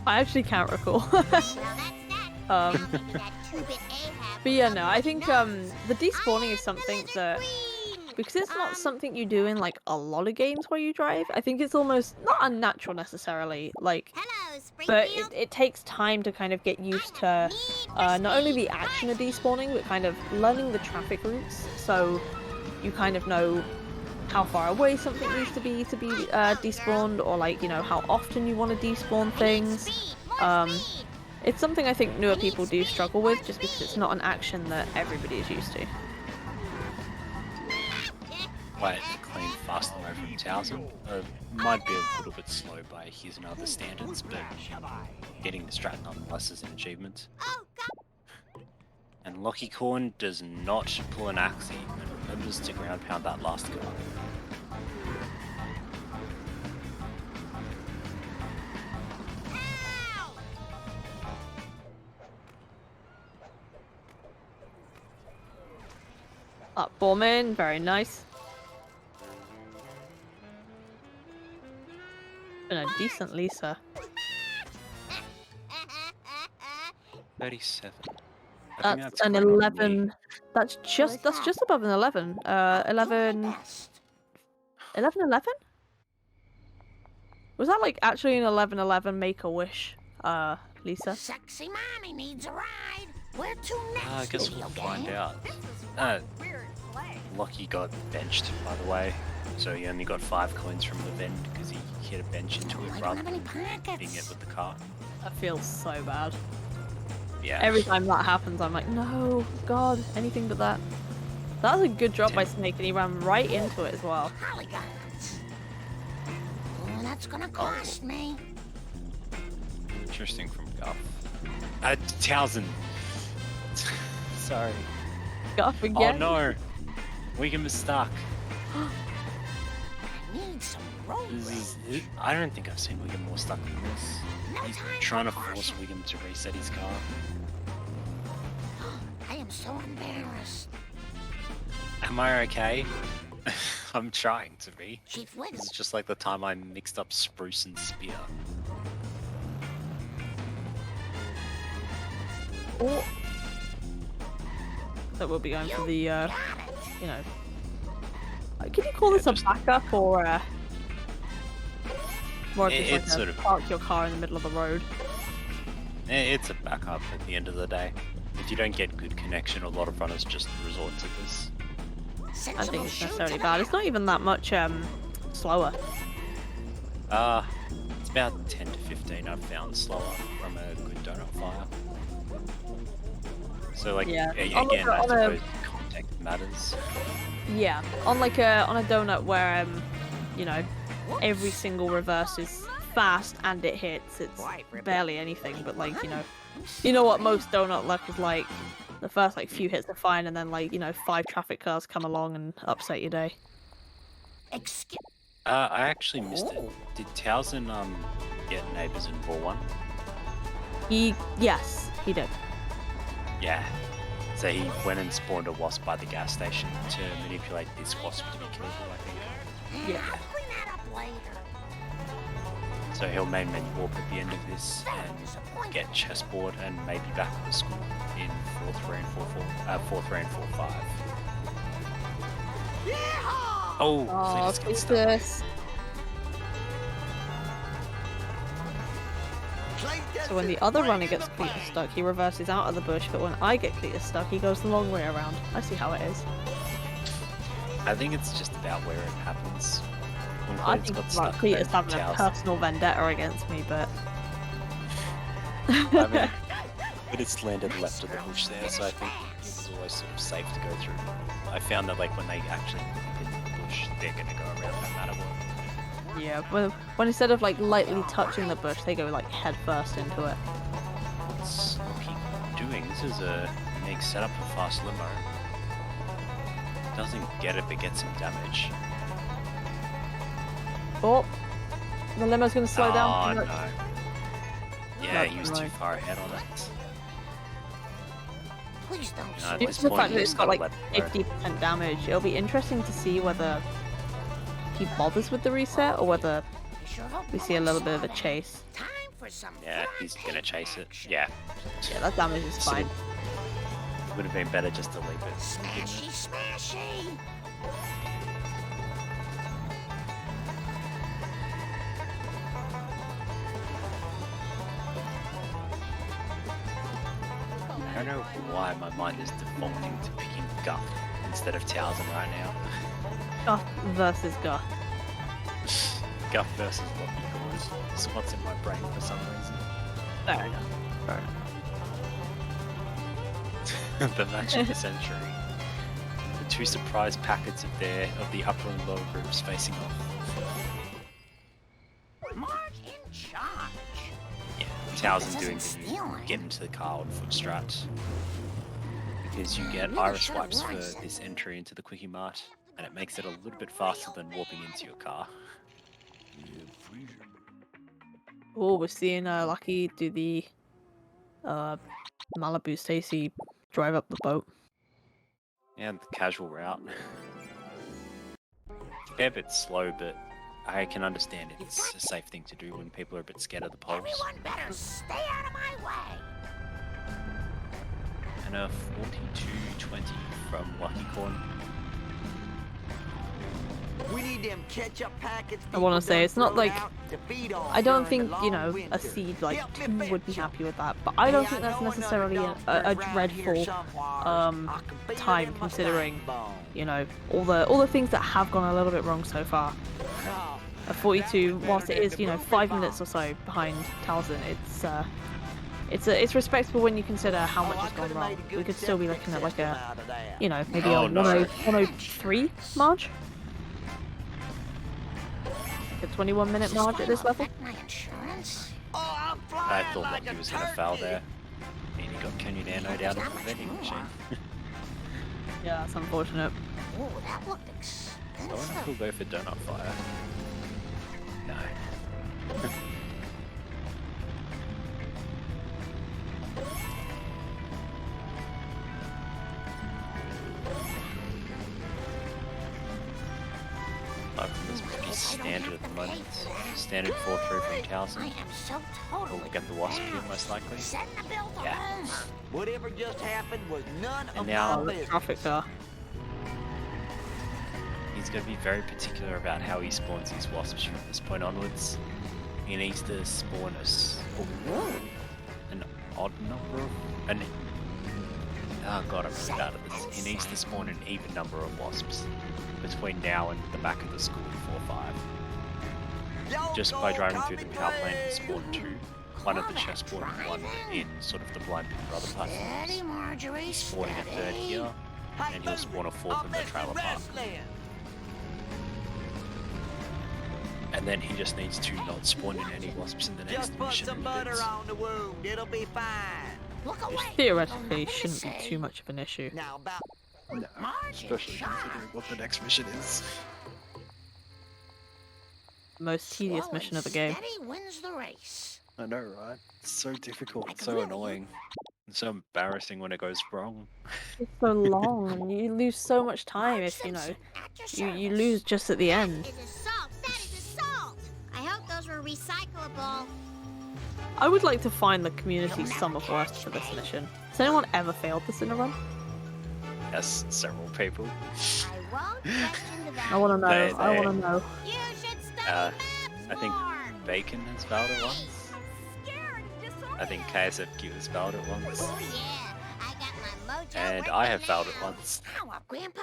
I actually can't recall. Now that's that. um, Maybe that two-bit Ahab but yeah, was no, I think enough. the despawning is something Lizard that, Queen! because it's not something you do in like a lot of games where you drive, I think it's almost not unnatural necessarily, like, Hello, but Springfield. it takes time to kind of get used to not only the action of despawning, but kind of learning the traffic routes, so you kind of know how far away something needs to be despawned, or like, you know, how often you want to despawn things. Speed, more speed. It's something I think newer people do struggle with, just because it's not an action that everybody is used to. Quite clean, fast away from Towsen. Might be a little bit slow by his and other standards, but getting the strat nonetheless is an achievement. Oh, God. And Lachycorn does not pull an Axie and remembers to ground pound that last car. Up Borman, very nice. Been a decent Lisa. 37. I think That's an quite on me. 11. That's just above an 11. 11. 11? Was that like actually an 11 make a wish, Lisa? Sexy mommy needs a ride. Where to next? I guess we'll video find game? out. This is Uh, weird play. Lucky got benched, by the way. So he only got 5 coins from the vend because he hit a bench into it I don't rather have any than hitting it pockets. with the car. That feels so bad. Yeah. Every time that happens, I'm like, no, God, anything but that. That was a good drop by Damn. Snake, and he ran right into it as well. Polygons. Oh, that's gonna cost me. Interesting from Guff. Towsen. Sorry. Guff Oh again. no. Wiggum is stuck. I need some road I don't think I've seen Wiggum more stuck than this. He's trying to force Wiggum to reset his car. I am so embarrassed. Am I okay? I'm trying to be. Chief Wiggum. It's just like the time I mixed up Spruce and Spear. Oh. So we'll be going for the, you know. Can you call this a just- backup or more It's just like sort a of- park your car in the middle of the road? It's a backup at the end of the day. If you don't get good connection, a lot of runners just resort to this. I don't think it's necessarily bad. It's not even that much slower. It's about 10 to 15 I've found slower from a good donut fire. So like, Yeah. again, I On a- suppose contact matters. Yeah, on like on a donut where you know, every single reverse is fast and it hits. It's barely anything, but like, you know what most donut luck is like. The first like few hits are fine, and then like, you know, 5 traffic cars come along and upset your day. Excuse. I actually missed it. Did Towsen get neighbors in 4-1? Yes, he did. Yeah. So he went and spawned a wasp by the gas station to manipulate this wasp to be killable, I think. Yeah. I'll clean that up later. So he'll main menu warp at the end of this and get chessboard and maybe back to school in 4-3 and 4-4, 4-3 and 4-5. Oh, Oh, Cletus gets stuck. Jesus. So when the other runner gets Cletus stuck, he reverses out of the bush, but when I get Cletus stuck, he goes the long way around. I see how it is. I think it's just about where it happens. When I Clayton's think got stuck Cletus there, having a Towsen. personal vendetta against me, but I mean, but it's landed left of the bush there, so I think it was always sort of safe to go through. I found that like when they actually hit the bush, they're gonna go around no matter what. yeah, when instead of like lightly touching the bush, they go like head first into it. What's Lucky doing? This is a unique setup for fast limo. Doesn't get it, but gets some damage. Oh, the limo's gonna slow Oh down. no. Yeah, That's he was too annoying. far ahead on it. Please don't No, shoot. at It's this the point, fact you that it's just got gotta like let it go. 50% damage. It'll be interesting to see whether he bothers with the reset or whether we see a little bit of a chase. Time for some Yeah, he's gonna chase it. Yeah, Yeah, that damage is Sort fine. of would have been better just to leave it. Smashy, smashy. I don't know why my mind is defaulting to picking Guff instead of Towsen right now. Guff versus Guff. Guff versus Lachycorn is what's in my brain for some reason. Fair enough. Fair enough. The match of the century. The two surprise packets of the upper and lower groups facing off. Mark in charge. Yeah, Towsen This doing isn't the new stealing. get into the car on foot strat. Because you get Really iris should've wipes for worn some. this entry into the Quickie Mart, and it makes it a little bit faster than warping into your car. Oh, we're seeing Lucky do the Malibu Stacy drive up the boat. And the casual route. They're a bit slow, but I can understand it's a safe thing to do when people are a bit scared of the poles. Everyone better stay out of my way. And a 42-20 from Lachycorn. We need them ketchup packets. I wanna people say, done it's not throwed like- out to feed on I don't during think, the you long know, a winter. seed like Help me 2 fetch would be 'em. happy with that, but I don't Hey, think that's know another necessarily dumpster a around here dreadful somewhere. um, I can feel it time, in my considering, backbone. you know, all the things that have gone a little bit wrong so far. Oh, A 42, that was whilst better it than is, the you know, movie 5 box. minutes or so behind Towsen, it's respectable when you consider how much I has gone could've wrong. made a We good could still be septic looking at like system a, out of that. you know, maybe Oh, a no. 103 marge? Like a 21-minute marge at this level? Affect my insurance? Oh, I'm I flying thought like Lucky a was going to foul turkey. there. And he got Kenny Nanoed out of the vending machine. Yeah, that's unfortunate. Oh, that looked I wonder if expensive. he'll go for donut fire. No. This must be standard at the moment. Standard 4-3 from I Towsen. am so We'll totally get the Wasp here most likely. setting the bill for Yeah. home. Whatever just happened was none of now- my Oh, the business. traffic car. He's going to be very particular about how he spawns his wasps from this point onwards. He needs to spawn an odd number of... oh god, I'm really bad at this. He needs to spawn an even number of wasps between now and the back of the school before 5. Just by driving through the power plant, he spawned 2. One at the chessboard and one in sort of the blind pit brother Steady, platforms. Marjorie, Spawning a third steady. here, and he'll spawn a 4th in the trailer park. And then he just needs to not spawn in any wasps in the next Just put mission. some and butter it's- on the wound. It'll be fine. Look Which away. theoretically Don't shouldn't be say. too much of an issue. Now about No, Marge especially in charge. considering what the next mission is. The most tedious Slow mission of the and game. Steady wins the race. I know, right? It's so difficult, it's so annoying. It's so embarrassing when it goes wrong. It's so long, and you lose so much time if, you know, Simpson, at your you service. lose just at the end. That is assault. That is assault. I hope those were recyclable. I would like to find the community sum of worst for this mission. Has anyone ever failed this in a run? Yes, several people. I won't question the value. I want to know. They- I want to know. You should study Uh, maps I think more. Bacon has failed it once. Scared and disoriented. I think KSFQ has failed it once. Oh yeah, I got my mojo. And working I have failed it now. once. Ow, Grandpa.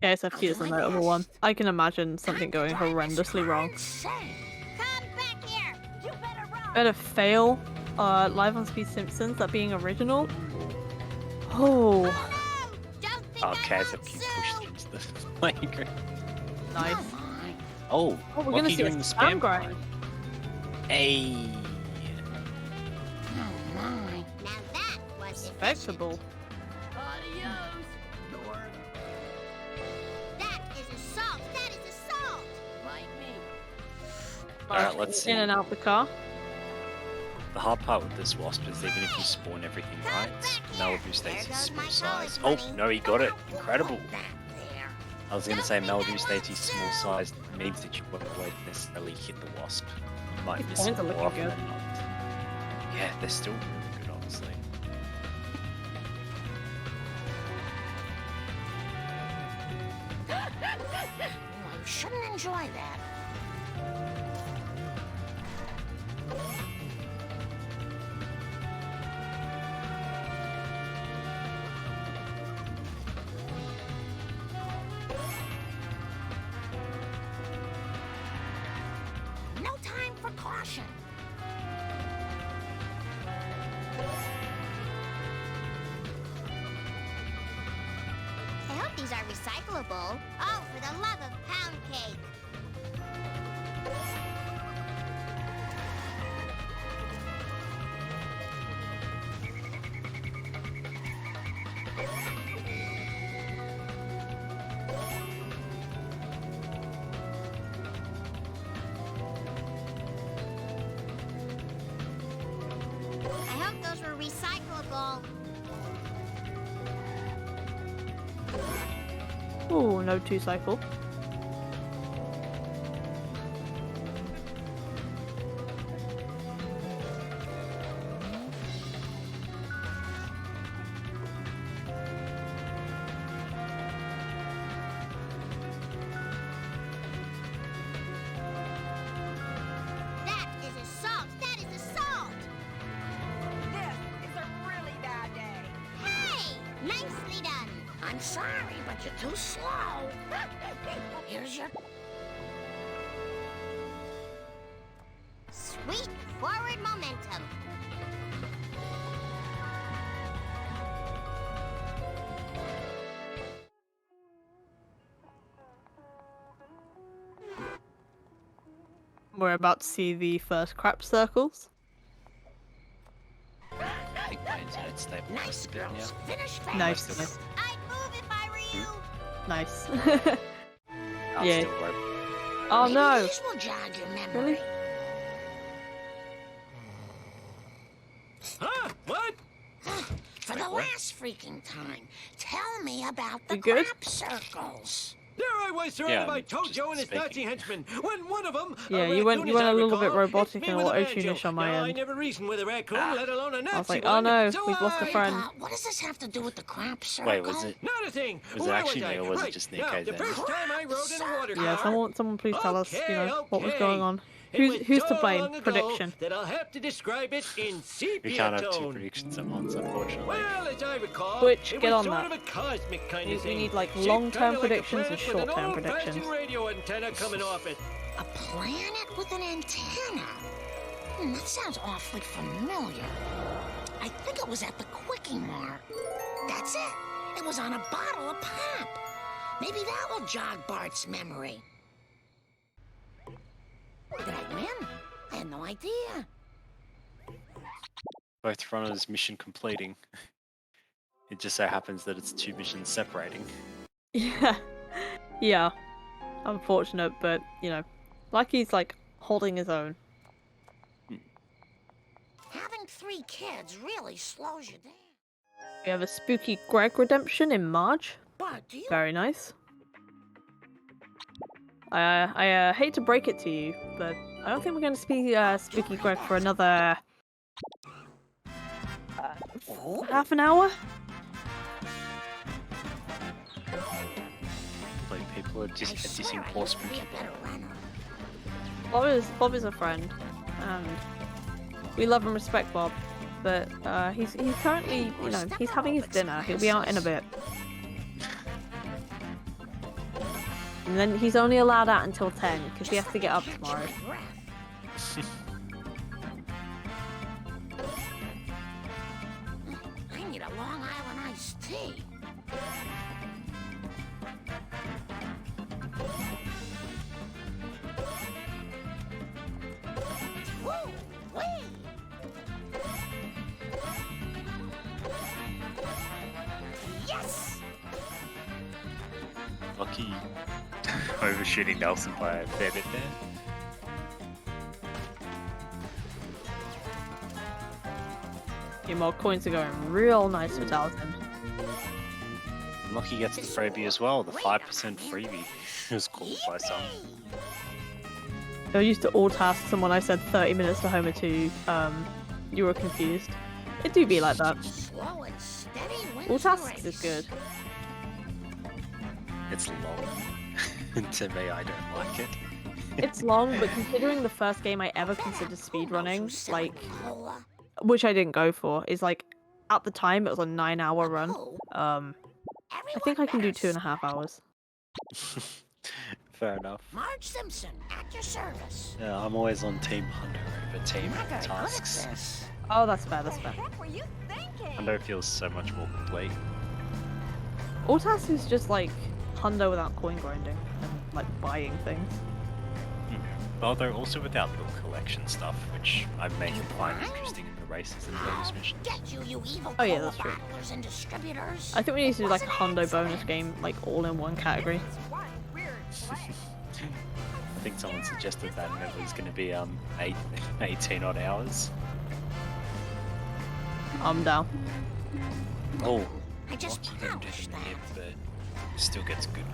ASFQ is a notable one. I can imagine something going horrendously wrong. Come back here. You better run. Better fail live on Speed Simpsons, that being original. Oh, No, don't think I Okay, so won't he sue. pushed into the playground. nice. Oh, Oh, we're look, gonna he's see a doing the spam spam grind. grind. Hey. Oh my. Now that was Respectable. That is assault. That is assault. Like me. Alright, let's see. In and out the car. The hard part with this wasp is even if you spawn everything right, Malibu stays his small size. Oh, no, he got it. Incredible. I was going to say Malibu State's small size means that you won't necessarily hit the wasp. You might His miss it points are more looking often good. than not. Yeah, they're still really good, honestly. I shouldn't enjoy that. No time for caution. I hope these are recyclable. Oh, for the love of pound cake. I hope those were recyclable. Ooh, no 2-cycle. That is assault. That is assault. This is a really bad day. Hey, nicely done. I'm sorry, but you're too slow. Here's your sweet forward momentum. We're about to see the first crap circles. I think my internet's stabilized Nice a bit now. girls. Finish fast. Nice. of Nice. I'd move if I were you. Nice. I'll Yeah. still work. Oh Maybe no! These will jog your memory. Really? Huh? What? For the last freaking time, tell me about the You good? crap circles. There I was surrounded Yeah, by I'm Tojo just and his Nazi speaking. henchmen, when one of them, Yeah, a you went raccoon, as I a little bit recall, robotic hits me and with a auto-tunish banjo. on my Now, I end. never reasoned with a raccoon, let alone a Nazi I was like, one. oh no, So we've lost a I- friend. What does this have to do with the crap circle? Wait, was it? Not a thing. Was it Where actually was me I? or was it Right. just Nick Now, the Kaizen? first time I rode in a water Yeah, car. someone please tell us, what's Okay. going on. It was Who's to so blame? long ago Prediction. that I'll have to describe it in sepia We can't have two tone. predictions at once, unfortunately. Well, as I recall, Twitch, it get was on sort that. of a cosmic kind We of thing. need, like, Shaped long-term kinda like a predictions and planet with an short-term old-fashioned predictions. radio antenna coming off it. A planet with an antenna. That sounds awfully familiar. I think it was at the Quickie Mart. That's it. It was on a bottle of pop. Maybe that will jog Bart's memory. Did I win? I had no idea. Both runners mission completing. It just so happens that it's two missions separating. Yeah. Yeah. Unfortunate, but, Lucky's, holding his own. Having 3 kids really slows you down. We have a spooky Greg redemption in March. Bart, do you Very nice. I hate to break it to you, but I don't think we're going to see Spooky Greg for another half an hour. Like people are just I dissing swear I poor used to be spooky. a better runner. Bob is a friend, and we love and respect Bob. But he's currently, he's having his dinner. He'll be out in a bit. And then he's only allowed out until 10 because he has to get up tomorrow. I need a Long Island iced tea. Woo-wee. Yes! Lucky overshooting Nelson by a fair bit there. Your more coins are going real nice for Towsen. Lucky gets the freebie as well, the 5% freebie was called by some. I used to all task someone I said 30 minutes to Homer 2, you were confused. It do be like that. Slow and steady wins All the tasks is race. good. It's long. To me, I don't like it. It's long, but considering the first game I ever considered speedrunning, like, Cola. which I didn't go for, is like, at the time it was a 9-hour run. I think I can do 2.5 hours. Fair enough. Marge Simpson at your service. Yeah, I'm always on Team Hundo over Team Not very good at Tasks. this. Oh, that's fair, that's fair. What were you thinking? Hundo feels so much more complete. All tasks is just like hundo without coin grinding and like buying things. Although also without the collection stuff, which I make find interesting in the races and bonus missions. Get you, you evil Oh, yeah, cola that's true. bottlers and distributors. I think we need to do like a hundo bonus game, like all in one category. It's one weird place. I think someone suggested that and it was going to be 18 odd hours. I'm down. Oh, I just Lucky didn't do polished the that. nib, but it still gets a good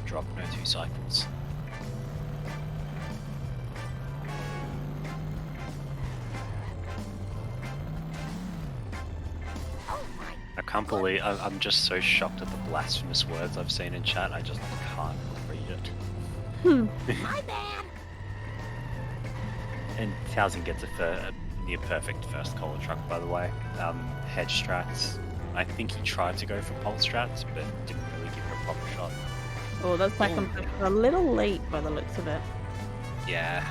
drop, no 2 cycles. Oh my I can't believe, I'm just so shocked at the blasphemous words I've seen in chat, I just can't read it. My bad. And Towsen gets a near perfect first collar truck, by the way. Hedge strats. I think he tried to go for pulse strats, but didn't really give it a proper shot. Oh, that second push was a little late by the looks of it. Yeah,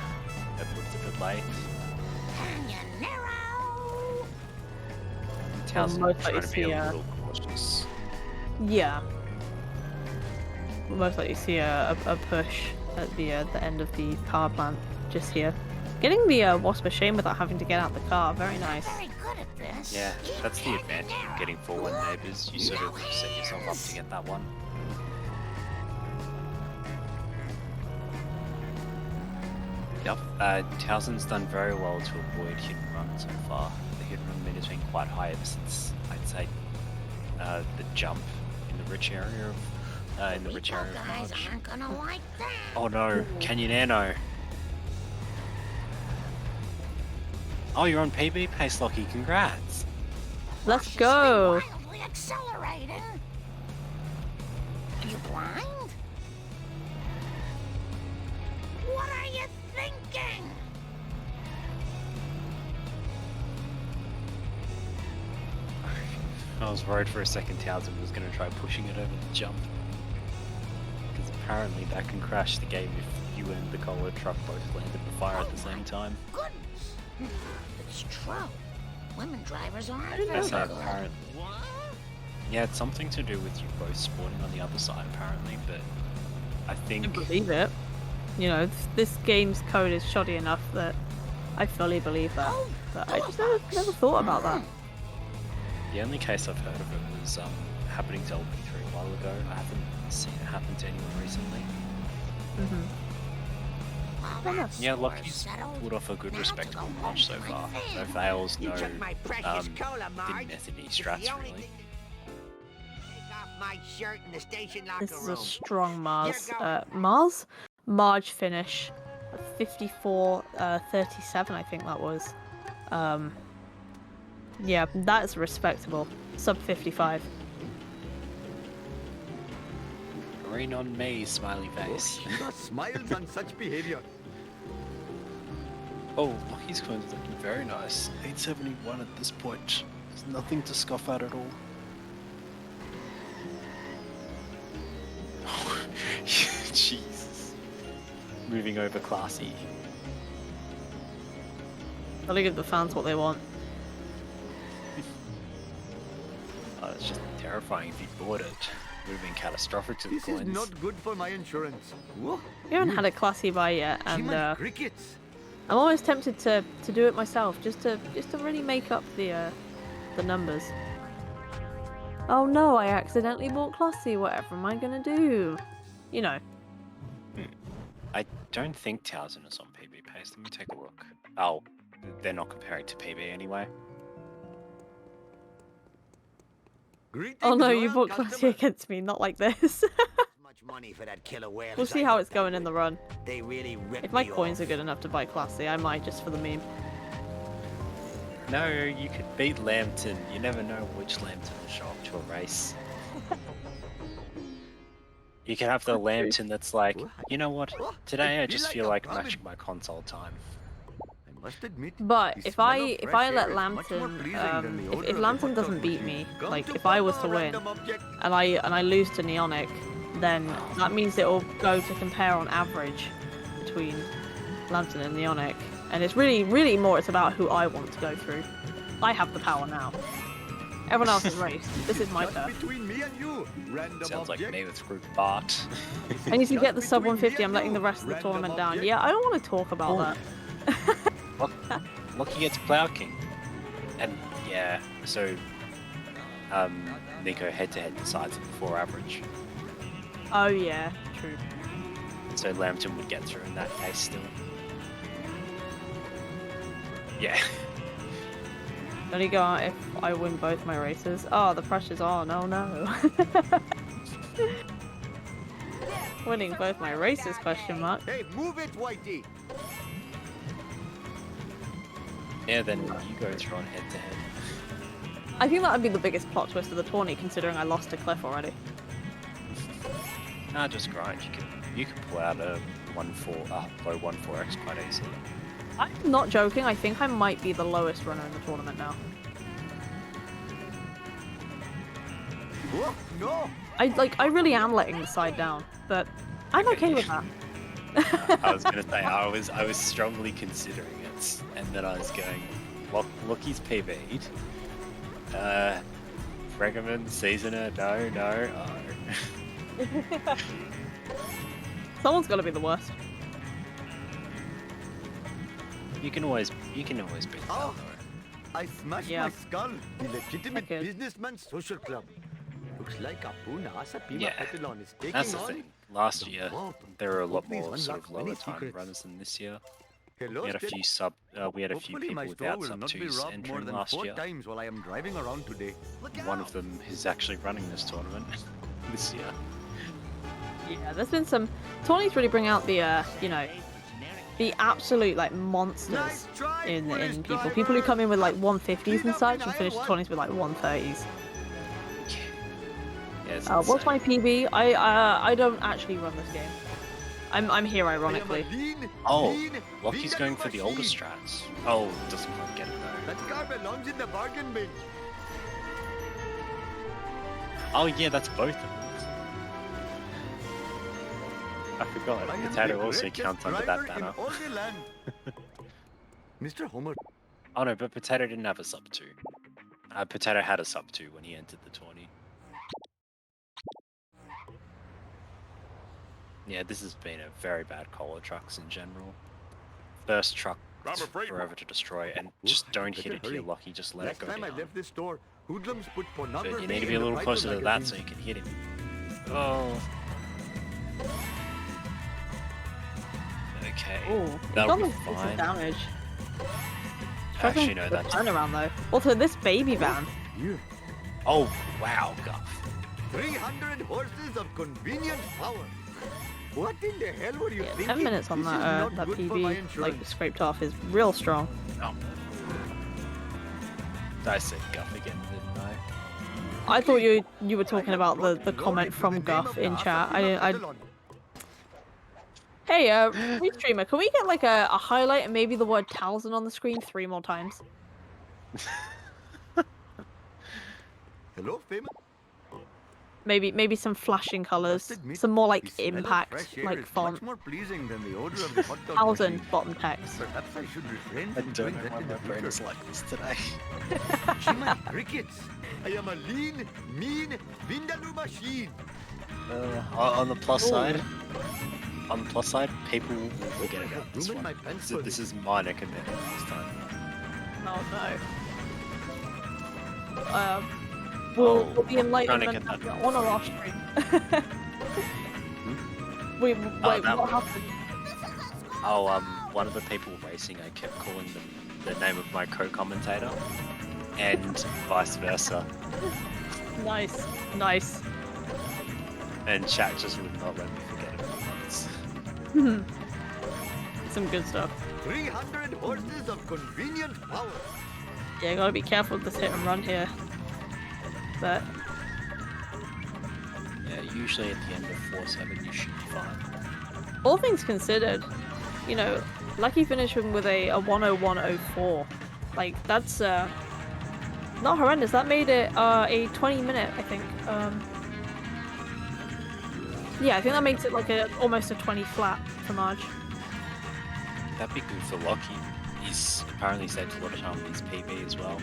that looked a bit late. Canyonero. Towsen most trying likely to be see, a little cautious. Yeah. We'll most likely see a push at the end of the power plant just here. Getting the Wasp of Shame without having to get out the car, very nice. Very good at this. Yeah, that's the advantage of getting forward neighbours. You sort of set yourself up to get that one. Yep, Towsen's done very well to avoid hit and run so far. The hit and run meter's been quite high ever since, I'd say, the jump in the rich area of, in the rich area of guys March. aren't gonna like that. Oh no, Canyonero. Oh, you're on PB pace, Lockie. Congrats. Let's Cautiously, go! Wildly accelerating. Are you blind? What are you thinking? I was worried for a second Towsen was going to try pushing it over the jump. Because apparently that can crash the game if you and the Cola truck both land in the fire at the same time. Goodness. It's true. Women drivers aren't didn't know very That's good. apparent. Yeah, it's something to do with you both spawning on the other side apparently, but I I think... believe it. You know, this game's code is shoddy enough that I fully believe that. But I just never thought about that. The only case I've heard of it was happening to LP3 a while ago. I haven't seen it happen to anyone recently. Well, that Yeah, score's Lucky's settled. pulled off a good Now to respectable go launch so home, far. my No fan. fails, You no took my precious cola, Marge. didn't miss any It's the strats only really. thing- Take off my shirt in the station locker This is room. a strong Mars. Here Mars? Marge finish. 54-37, I think that was. Yeah, that is respectable. Sub 55. Green on me, smiley face. Shiva smiles on such behavior. Oh, Lucky's coin's looking very nice. 871 at this point. There's nothing to scoff at all. Jeez. moving over classy. Gotta give the fans what they want. Oh, it's just terrifying if you bought it. Would have been catastrophic to the This is coins. not good for my insurance. Whoa. We haven't had a classy buy yet, and Human crickets. I'm always tempted to do it myself, just to really make up the numbers. Oh no, I accidentally bought classy. Whatever am I gonna do? You know. I don't think Towsen is on PB pace. Let me take a look. Oh, they're not comparing to PB anyway. Greetings, Oh no, you loyal bought classy customer. against me, not like this. Much money for that killer whale. We'll as see I how thought it's they going in would. the run. They really ripped If my me coins off. are good enough to buy classy, I might just for the meme. No, you could beat Lambton. You never know which Lambton will show up to a race. You can have the Lambton that's like, you know what? Today I just feel like matching my console time. I must admit, But the if smell I of if fresh I air let is much more Lambton, pleasing than the odor if of the Lambton hot doesn't dog beat machine. me, Come like to if I was to Papa, win random object. and I lose to Neonic, then that means it will go to compare on average between Lambton and Neonic, and it's really more it's about who I want to go through. I have the power now. Everyone else is raced. This is my Just turf. between me and you, random Sounds like object. me with Group Bart. I need to Just get the sub between me 150. I'm and letting you, the rest of the random tournament down. object. Yeah, I don't want to talk about that. Lucky gets Plow King. And yeah, so Nico head-to-head decides it before average. Oh yeah, true. So Lambton would get through in that case still. Yeah. Only go out if I win both my races. Oh, the pressure's on. Oh no. Winning both my races? Question mark. Hey, move it, Whitey. Yeah, then you go through on head-to-head. I think that would be the biggest plot twist of the tourney, considering I lost to Cliff already. Nah, just grind. You can pull out a low 1-4x quite easily. I'm not joking. I think I might be the lowest runner in the tournament now. Whoa, no. I really am letting the side down, but I'm okay with that. I was gonna say I was strongly considering it, and then I was going, Lucky's PB'd. Recommend seasoner, no. Oh. Someone's got to be the worst. Oh, You can always beat that though. I smashed Yeah. my skull. The legitimate Okay. businessman's social club. Looks like Apuna Asapima Yeah, Petalon is taking That's the on. thing. Last the year vault. there were a lot Hope these more sort unlock of lower many time secrets. runners than this year. Hello, We had a Step. few Hopefully people my store without will sub not be twos robbed more entering than last 4 year. times while I am driving around today. Look One out. of them is actually running this tournament this year. Yeah, there's been some tourneys really bring out the the absolute like monsters Nice try, in police people. driver. People who come in with like 150s and Speed up such in and finish aisle tourneys with like 130s. Yeah, it's What's my insane. PB? I don't actually run this game. I'm here I am a ironically. lean, Oh, mean, Locky's going for the older machine. strats. Oh, doesn't quite get it though. That car belongs in the bargain bin. Oh yeah, that's both of them. I forgot. I am Potato the also greatest counts under driver that in banner. all the land. Mr. Homer, Oh no, but Potato didn't have a sub 2. Potato had a sub 2 when he entered the tourney. Yeah, this has been a very bad Cola trucks in general. First truck Robert Freight. forever to destroy, and just don't hit better it till you're hurry. lucky, just let last it go time I down. left this store, hoodlums put pornography But you need to be in a the little Bible closer to that so magazine. you can hit him. Oh. Okay. Oh, he's That'll got be like decent fine. damage. Actually, no, Struggling with that's... the turnaround though. Also, this baby van. Here, Oh, wow, Guff. 300 horses of convenient power. What in the hell were you Yeah, thinking? 10 minutes on This is that not that good for my PB, like insurance. scraped off, is real strong. Oh. I said Guff again, didn't I? I thought you were I talking have about the brought glory comment to from the name Guff of in the chat. Asapima I Petalon. Hey, restreamer, can we get like a highlight and maybe the word Towsen on the screen 3 more times? Hello, famous. Maybe some flashing colors, Must admit, some more the like smell of impact, fresh air like is font. much more pleasing than the odor of the hot dog Towsen machine. bottom text. Perhaps I should refrain I from don't doing know that why in my the brain future. is like this today. Jiminy crickets! I am a lean, mean, vindaloo machine. On the plus Ooh. side, people will forget I have about this room in one. my pants This for this this. is minor compared to last time. Oh no. We'll be enlightened trying to get that on our off stream. Wait, that what one. happened? Oh, one of the people racing, I kept calling them the name of my co-commentator, and vice versa. Nice. And chat just would not let me forget it for months. Some good stuff. 300 horses of convenient power. Yeah, gotta be careful with this hit and run here. But Yeah, usually at the end of 4-7 you should be fine. all things considered, you know, Lucky finishing with a 101.04. Like, that's not horrendous. That made it a 20-minute, I think. Yeah, I think that makes it like almost a 20 flat for Marge. That'd be good for Lockie. He's apparently saved a lot of time with his PB as well.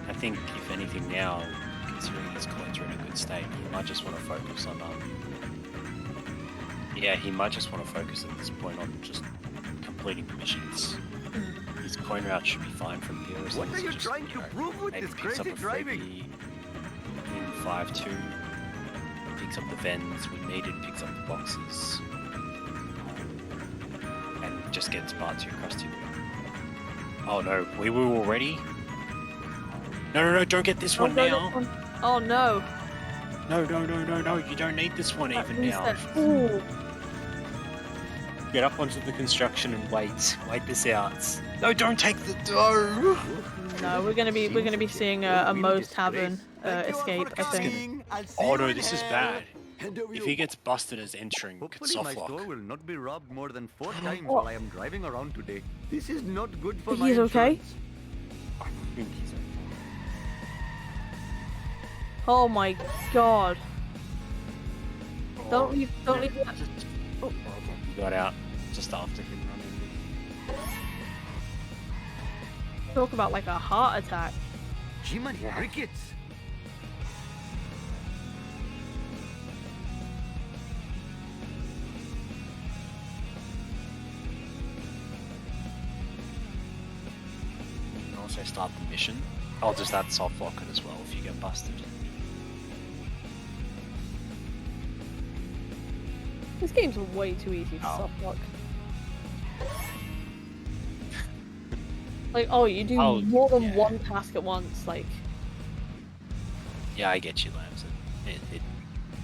I think, if anything now, considering his coins are in a good state, he might just want to focus on he might just want to focus at this point on just completing the missions. His coin route should be fine from here as long What as are he you just, trying to prove with maybe this picks up crazy a driving? freebie in 5-2, picks up the vends when needed, picks up the boxes, and just gets part 2 across 2. Oh no, we were already? No, don't get this one now! Oh no. No, you don't need this one even now. Ooh. Get up onto the construction and wait this out. No, don't take the dough! No, we're gonna be seeing a Moe's Tavern escape, I think. Oh no, this is bad. If he gets busted as entering Hopefully my store softlock. will not be robbed more than 4 times while I am driving around today. This is not good for my He's okay? insurance. I think he's okay. Oh my god. Don't leave that. Oh. He got out just after him running. Talk about like a heart attack. Jiminy crickets! You can also start the mission. I'll just add soft lock it as well if you get busted. This game's way too easy to Oh. soft lock. Like, you do Oh, more than yeah. one task at once, like. Yeah, I get you, Lambs. It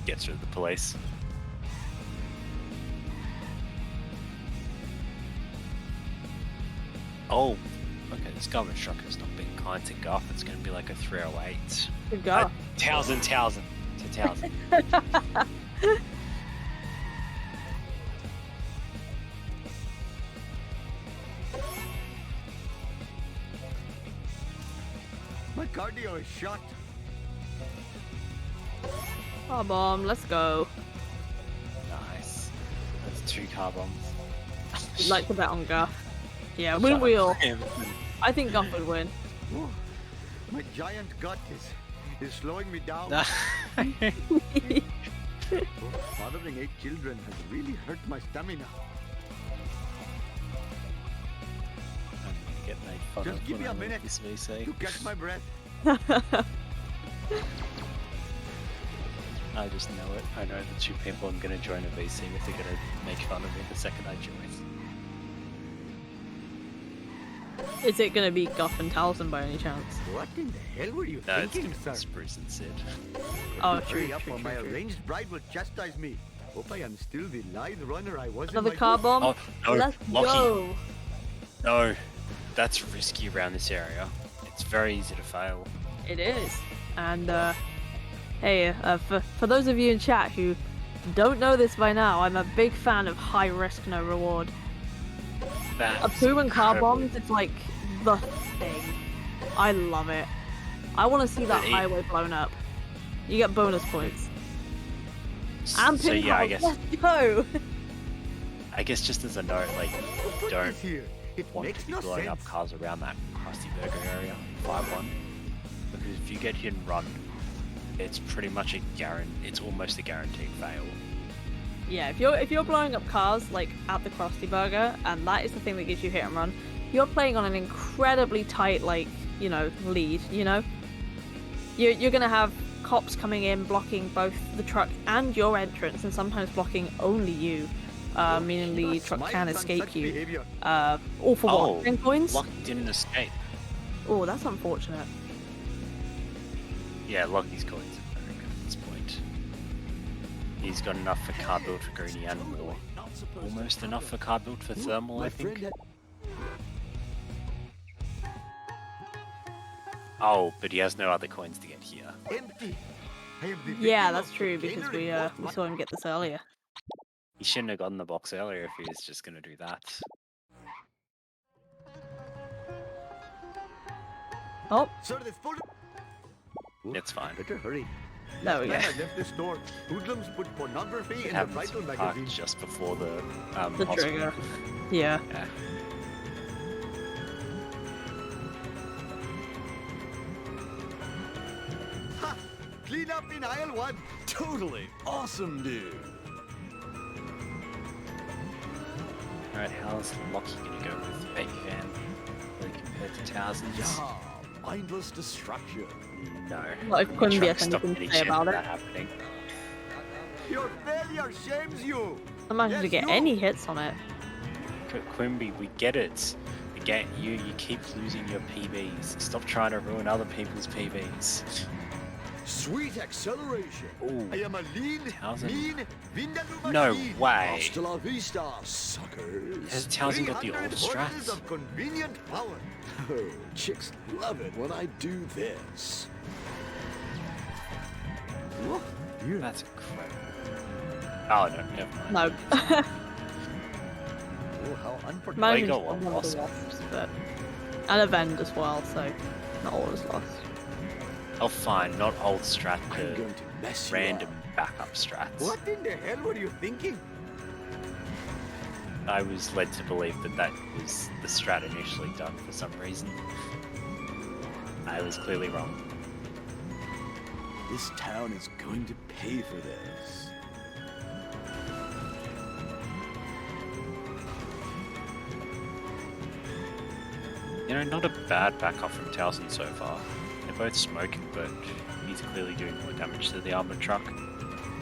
gets rid of the police. Oh, okay, this government structure's not being kind to Guff. It's going to be like a 308. Good go. Towsen to Towsen. My cardio is shot. Oh, bomb, let's go. Nice. That's 2 car bombs. We'd like to bet on Guff. Yeah, wouldn't we all? I think Guff would win. Ooh, my giant gut is slowing me down. Fathering 8 children has really hurt my stamina. Get made fun Just of give me when a I minute this VC. to catch my breath. I just know it. I know the 2 people I'm going to join a VC with are going to make fun of me the second I join. Is it gonna be Guff and Towsen by any chance? What in the hell were you No, it's thinking, going to sir? be Spruce and Sid. Oh, Hurry true, up true, or true, my true. arranged bride will chastise me. Hope I am still the lithe runner I was Another in my car book. bomb? Oh, no, Let's Lockie. go! No, that's risky around this area. It's very easy to fail. It is. And, hey, for those of you in chat who don't know this by now, I'm a big fan of high risk, no reward. That's A poo and car incredibly- bombs, it's like the thing. I love it. I want to see that But highway blown up. You get bonus points. And So pin yeah, I codes, guess let's go! just as a note, like, don't Here. It want to makes be no blowing up sense. cars around that Krusty Burger area, 5-1, because if you get hit and run, it's pretty much it's almost a guaranteed fail. Yeah, if you're blowing up cars like at the Krusty Burger, and that is the thing that gives you hit and run, you're playing on an incredibly tight, like, you know, lead. You know, you're gonna have cops coming in blocking both the truck and your entrance, and sometimes blocking only you, meaning the truck can escape you. All for what? 10 coins? Lucky didn't escape. Oh, that's unfortunate. Yeah, Lucky's coins are very good at this point. He's got enough for car build for Greenie and more. Almost enough for car build for Thermal, I think. Oh, but he has no other coins to get here. Empty. I am the Yeah, victim that's of true because chicanery. we saw him get this earlier. He shouldn't have gotten the box earlier if he was just going to do that. Oh, Sir, this full. It's fine. Better hurry. there we go. Last time I left the store, hoodlums put pornography It in the happens bridal parked magazine. just before the The hospital. trigger. Yeah. Yeah. Ha! Clean up in aisle 1. Totally awesome, dude. Alright, how's Lucky going to go with Baby Van really compared to Towson's? Yeah, mindless destruction. No. Well, it couldn't be a Truck thing you stopped can any say chance about of it. that happening. Your failure shames you. I managed to Yes, get you. any hits on it. Quimby, we get it. We get you keep losing your PBs. Stop trying to ruin other people's PBs. Sweet acceleration. Ooh. I am a lean, Towsen. mean, Vindaloo No machine. way. Hasta la vista, suckers. Has Towson got the 300 old horses strats? of convenient power. Oh, chicks love it when I do this. That's incredible. Oh no, never mind. No. Oh, how unfortunate. Managed got to one get one of lost. the wasps, but and a vend as well, so not all is lost. Oh fine, not old strat, I'm the going to mess you random up. backup strats. What in the hell were you thinking? I was led to believe that that was the strat initially done for some reason. I was clearly wrong. This town is going to pay for this. You know, not a bad backup from Towson so far. They're both smoking, but he's clearly doing more damage to the armored truck.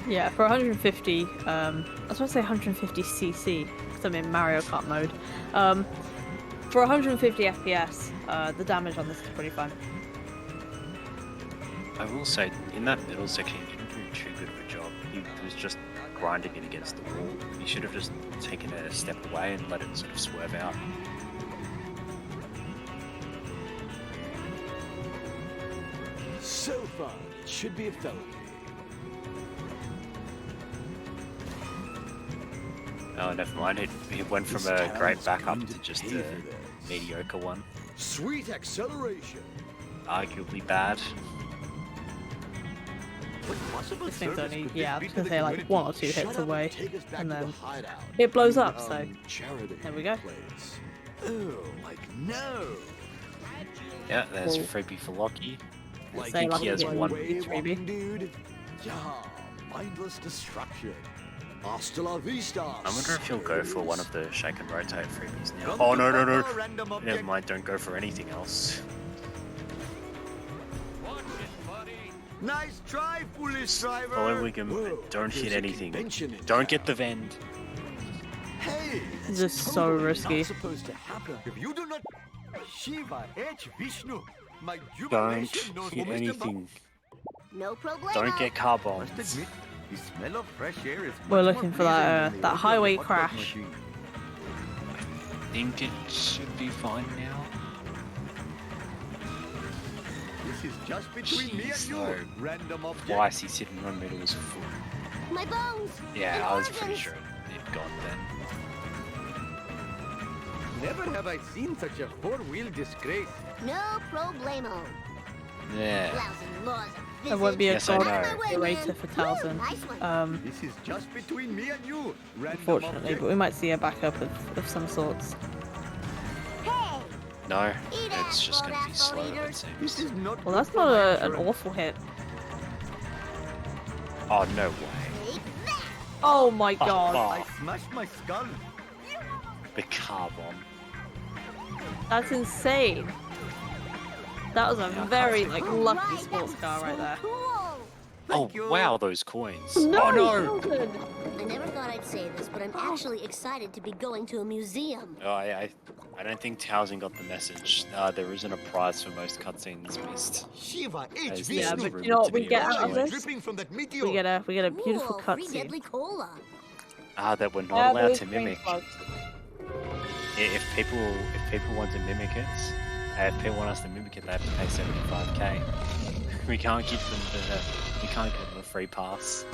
Yeah, for 150, I was going to say 150 CC, because I'm in Mario Kart mode. For 150 FPS, the damage on this is pretty fun. I will say, in that middle section, he didn't do too good of a job. He was just grinding it against the wall. He should have just taken a step away and let it sort of swerve out. So fun, it should be a felony. Oh, never mind. It went from This a town great is backup going to just pay a for this. mediocre one. Sweet acceleration. Arguably bad. What possible This thing's service only, could yeah, I this was be to going to the say like community? 1 or 2 Shut hits up away, take us back and to the then hideout. it blows up, The, so charity there we go. place. Oh, like no. Yeah, there's Cool. freebie for Lockie. Let's I say think Lucky he has gets one. It's freebie. Waywalking dude. Yeah, mindless destruction. Hasta la vista. I wonder if he'll go for one of the shake and rotate freebies now. Come Oh to no no no! Papa, random Never object. mind, don't go for anything else. Nice try, foolish driver. Follow Wiggum, Whoa, don't there's hit a anything. convention in Don't get town. the vend. Hey, This that's is so totally risky. Not supposed to happen. If you do not, Shiva H Vishnu, my Don't jubilation knows hit no anything. No problemo. Don't get car Must bombs. admit, the smell of fresh air is We're much looking more for that, pleasing than the that odor of highway a hot dog crash. machine. I think it should be fine now. This is just between me and Jeez, you, though. random object. Twice he's hit and run middle was full. My bones. Yeah, and I was pretty organs. sure it'd gone then. Never have I seen such a four-wheel disgrace. No problemo. Yeah. Lousy laws of There won't be a Yes, I god know. narrator for Towsen, This is just between me and you. Random unfortunately, object. but we might see a backup of some sorts. Hey, No, eat it's just going to be asphalt, slow, it eaters. This seems. is not Well, good that's for not my an insurance. awful hit. Oh, no way. Take that. Oh my god, I smashed my skull. The car bomb. that's insane. That was a Yeah, I very can't lucky Alright, sports that car was right so there. Cool. Thank Oh, you. wow, those coins. No, Oh, no. Towsen! I never thought I'd say this, but I'm actually excited to be going to a museum. Oh, I don't think Towsen got the message. There isn't a prize for most cutscenes missed. Shiva, As H. there's Yeah, no but room you know what to we be get able out of to this? dripping from that meteor. We get a beautiful Ooh, free cutscene. deadly cola. That we're not Yeah, allowed those to green mimic. plugs. If people want to mimic it, if people want us to mimic it, they have to pay 75k. We can't give them a free pass.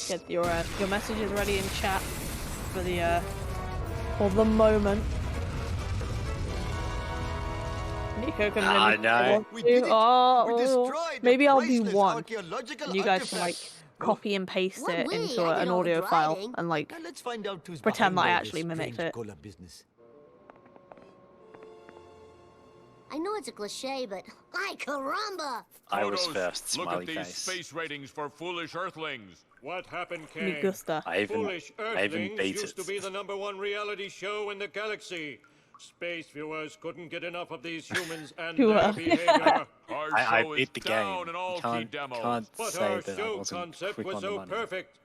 Get your messages ready in chat for the moment. Nico can I mimic know. if We he did wants it. to. Oh, We destroyed maybe a I'll do priceless one, archaeological and you guys can artifact. copy and paste What it we? into I did an all the audio file driving. and Now let's find out who's pretend that I behind all actually this mimicked strange it. cola business. I know it's a cliche, but ay caramba! I was Photos. first, Look smiley at these face. space ratings for foolish Earthlings. What happened, Me Kane? gusta. I even Foolish beat Earthlings used to it. be the #1 reality show in the galaxy. Space viewers couldn't get enough of these humans and Who their are- behavior. Our I show is beat the down game. in all You key can't demos. But say our that I show wasn't concept quick was on the so money. perfect.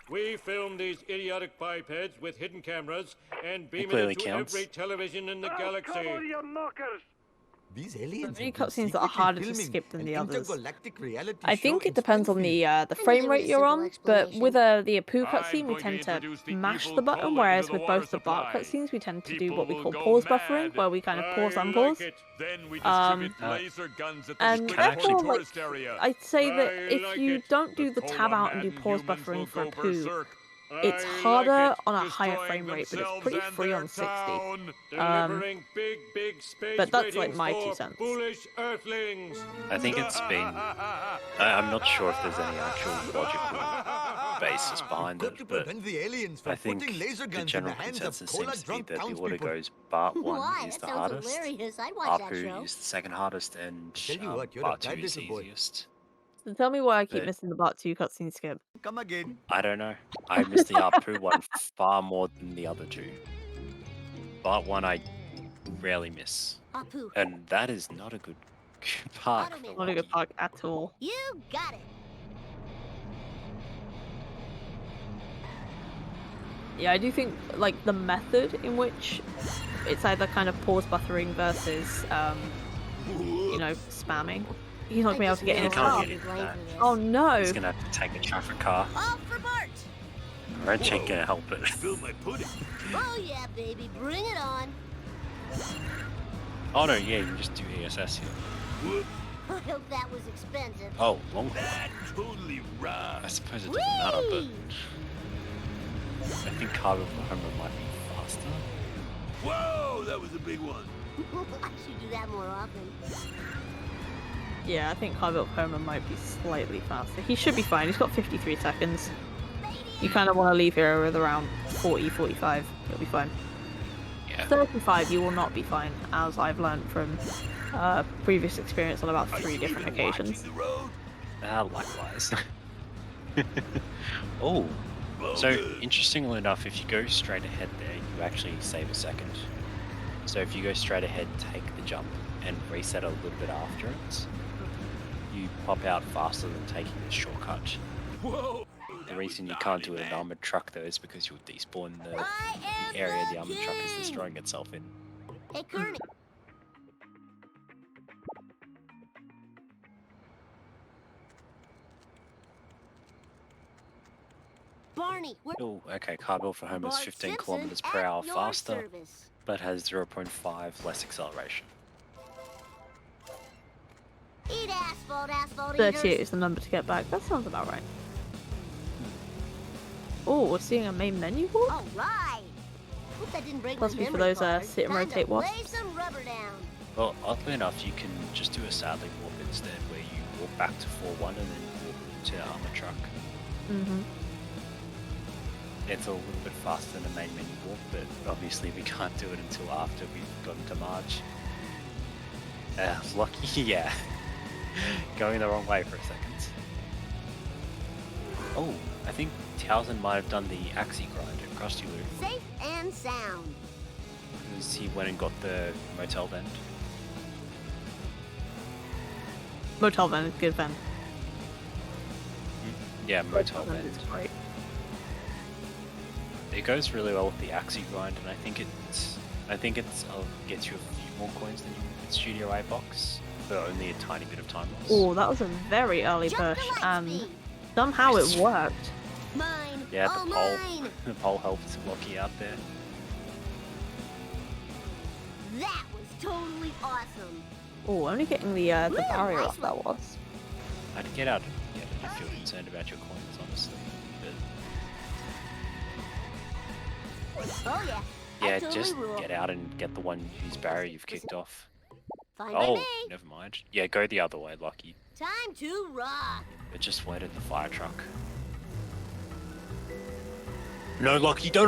We filmed these idiotic bipeds with hidden cameras and beam it clearly into counts. every television in the galaxy. These aliens many have been cutscenes that are secretly harder to filming skip than an the others. intergalactic reality I show think in it depends on Springfield. the I frame needed rate a you're simple on, but with explanation. the Apu I'm cutscene we going to tend to introduce the mash evil the button, colon whereas into the with water both the Bart supply. cutscenes we tend to do People what we will call go pause buffering, mad. where we kind of pause I unpause. like it. Then we Um, distribute laser guns at the And Lachycorn therefore, tourist area. I'd say that I if like you it. don't do the tab out and do cola-maddened pause humans will buffering for go Apu, berserk. it's I harder like it. on a higher Destroying frame rate, but it's themselves pretty and free their on 60. town. Delivering big space but that's, like, ratings my 2 for cents. foolish Earthlings. I think it's been. I'm not sure if there's any actual logical basis behind Got it, to but prevent the aliens from I think putting laser the guns in the general hands of consensus seems to be cola-drunk that the order townspeople. goes Bart 1 Why? is That the sounds hardest, hilarious. I'd watch that show. Apu is the second hardest, and Tell you what, you're a Bart 2 bad is little boy. easiest. So tell me why I keep But missing the Bart 2 cutscene skip. Come again. I don't know. I missed the Apu one far more than the other two. Bart 1 I rarely miss, Apu, and that is not a good park. Automate. Not a good park at all. you got it. Yeah, I do think like the method in which it's either kind of pause buffering versus spamming. He's not gonna be able to get in his can't car. get into that. Oh no! He's gonna have to take a traffic car. All for Bart. Red ain't gonna help it. Spill my pudding. Oh yeah, baby, bring it on. Oh no, yeah, you can just do ESS here. I hope that was expensive. Oh, long. Totally wrong. I suppose it doesn't matter, but Whee! I think Cargo for Homer might be faster. Whoa, that was a big one. I should do that more often. Yeah, I think Carville Homer might be slightly faster. He should be fine. He's got 53 seconds. You kind of want to leave here with around 40, 45. You'll be fine. Yeah. 35, you will not be fine, as I've learned from previous experience on about 3 different occasions. Likewise. Oh. So, interestingly enough, if you go straight ahead there, you actually save a second. So if you go straight ahead, take the jump, and reset a little bit after it, you pop out faster than taking the shortcut. Whoa. The reason you can't do it in an armored truck, though, is because you'll despawn the area the armored truck is destroying itself in. Hey, Kearney. Barney, we're Oh, okay, Carbill for Homer is Bart 15 Simpson kilometers per at hour your faster, service. but has 0.5 less acceleration. Eat asphalt, asphalt 38 eaters. is the number to get back. That sounds about right. Oh, we're seeing a main menu board? All right. Hope that didn't break Plus, my for memory those card. sit and Time to rotate play wasps. some rubber down. Well, oddly enough, you can just do a sadly warp instead, where you walk back to 4-1 and then walk to armor truck. Mm-hmm. It's a little bit faster than the main menu walk, but obviously we can't do it until after we've gotten to March. Lucky, yeah. Going the wrong way for a second. Oh, I think Towsen might have done the Axie grind at Krusty Loo. Safe and sound. Because he went and got the motel vent. Motel vent is good vent. Yeah, motel vent vent. is great. It goes really well with the Axie grind, and I think it's gets you a few more coins than you would with Studio A box for only a tiny bit of time loss. Oh, that was a very early Jump push, to light and speed. somehow it worked. Mine. Yeah, all the pole, mine. the pole helped Lucky out there. That was totally awesome. Oh, only getting the barrier nice off that was. I'd get out and get it if you're concerned about your coins, honestly. But Oh yeah. yeah, I totally just rule. get out and get the one whose barrier you've kicked off. Fine by Oh, me. never mind. Yeah, go the other way, Lucky. Time to rock. But just wait at the fire truck. No, Lucky, no.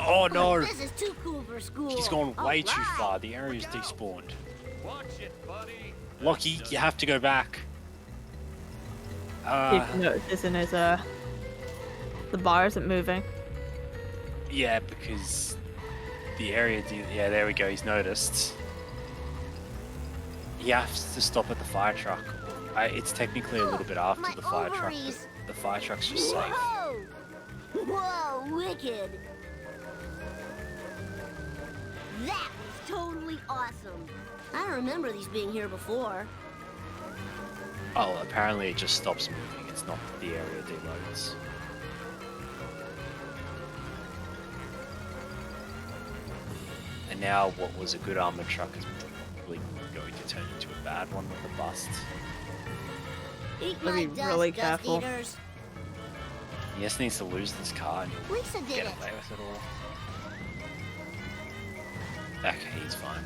Oh no! This is too cool for school. He's gone way too Alright. far. The area's despawned. Watch it, buddy. Lucky, you have to go back. If you notice, isn't his the bar isn't moving. Yeah, because the area. Yeah, there we go. He's noticed. He has to stop at the fire truck. It's technically a little bit after My the fire truck, ovaries. but the fire truck's just safe. Whoa! Whoa, wicked! That was totally awesome. I don't remember these being here before. Oh, apparently it just stops moving. It's not that the area deloads. And now what was a good armored truck is probably going to turn into a bad one with a bust. Eat Gotta my be dust, really dust careful. eaters. He just needs to lose this car and he'll Lisa did get it. away with it all. Okay, he's fine.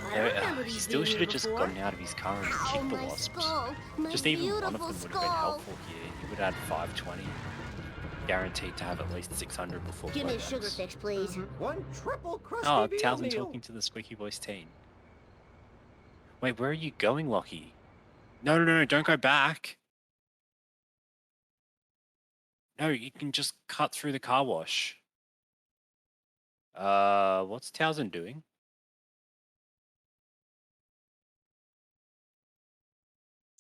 I don't remember He these still being should here have just before. gotten out of his car and Ow, kicked the my wasps. skull, my Just even one of them beautiful would have been skull. helpful here. He would add 520. Guaranteed to have at least 600 before Give me a playgrounds. sugar fix, please. One triple crusty Oh, veal Towsen meal. talking to the Squeaky Voice team. Wait, where are you going, Lockie? No, don't go back. No, you can just cut through the car wash. What's Towsen doing?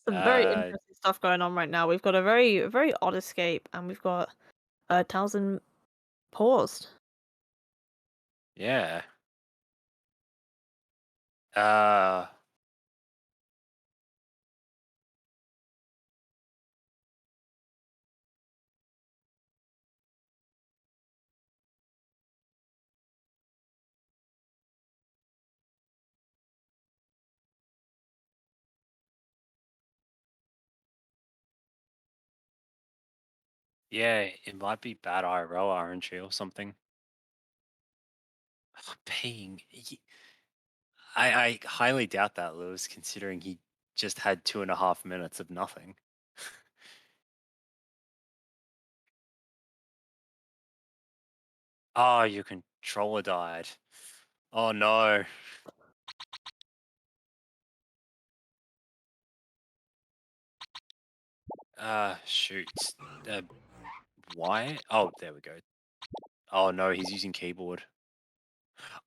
Some very interesting stuff going on right now. We've got a very odd escape, and we've got Towsen paused. Yeah. Yeah, it might be bad IRL RNG or something. Paying. I highly doubt that, Lewis, considering he just had 2.5 minutes of nothing. Oh, your controller died. Oh no. Shoot. Why? Oh, there we go. Oh no, he's using keyboard.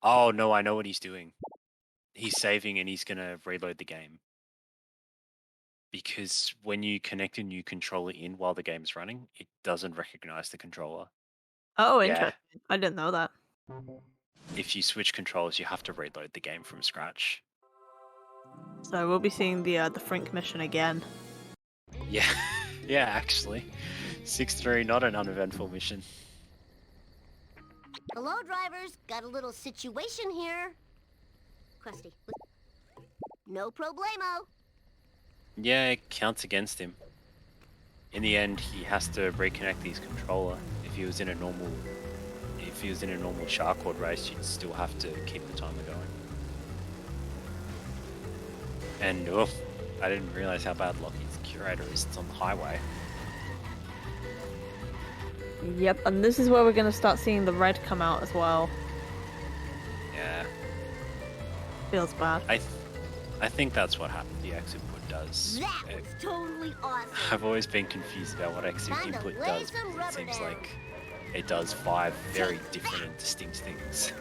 Oh no, I know what he's doing. He's saving and he's gonna reload the game. Because when you connect a new controller in while the game's running, it doesn't recognize the controller. Oh, Yeah. interesting. I didn't know that. If you switch controls, you have to reload the game from scratch. So we'll be seeing the Frink mission again. Yeah, yeah, actually. 6-3, not an uneventful mission. Hello, drivers. Got a little situation here. Krusty. No problemo. Yeah, it counts against him. in the end, he has to reconnect his controller. If he was in a normal Charcord race, you'd still have to keep the timer going. And oof, I didn't realize how bad Lockie's curator is. It's on the highway. Yep, and this is where we're going to start seeing the red come out as well. Yeah. Feels bad. I think that's what happened. The X input does. That was totally awesome. I've always been confused about what X Time to input lay does. some Because it rubber seems down. like it does 5 very different and distinct things.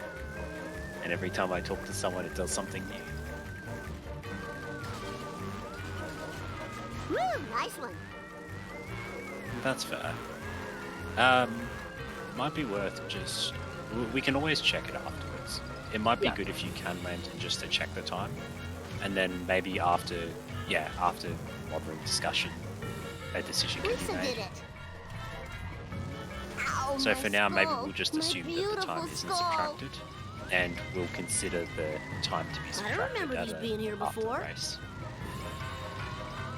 And every time I talk to someone, it does something new. Woo, nice one. That's fair. Might be worth just... We can always check it afterwards. It might be good if you can mention just to check the time. And then maybe after modern discussion, a decision can be Lisa made. did it. Ow, So my for now, maybe skull. we'll just My assume that the beautiful time isn't skull. subtracted. And we'll consider the time to be I subtracted remember these being here after the before. race.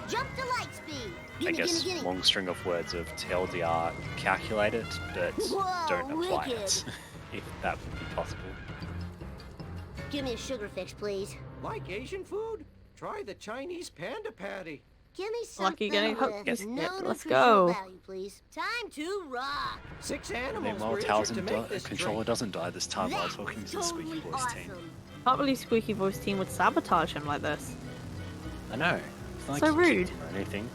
Jump to light speed. I Gimme, guess gimme, gimme. long string of words of TLDR calculated, but Whoa, don't apply wicked. it, if that would be possible. Give me a sugar fix, please. Like Asian food? Try the Chinese panda patty. Give me Lucky something getting with hooked. Yes, no yep, let's nutritional go. value, please. Time to rock. 6 And animals then while were injured to Towsen make this controller drink. doesn't die this time, I was That talking was to the Squeaky totally Boys awesome. team. Can't believe Squeaky Voice team would sabotage him like this. I know. It's not like So you kicked rude. him or anything.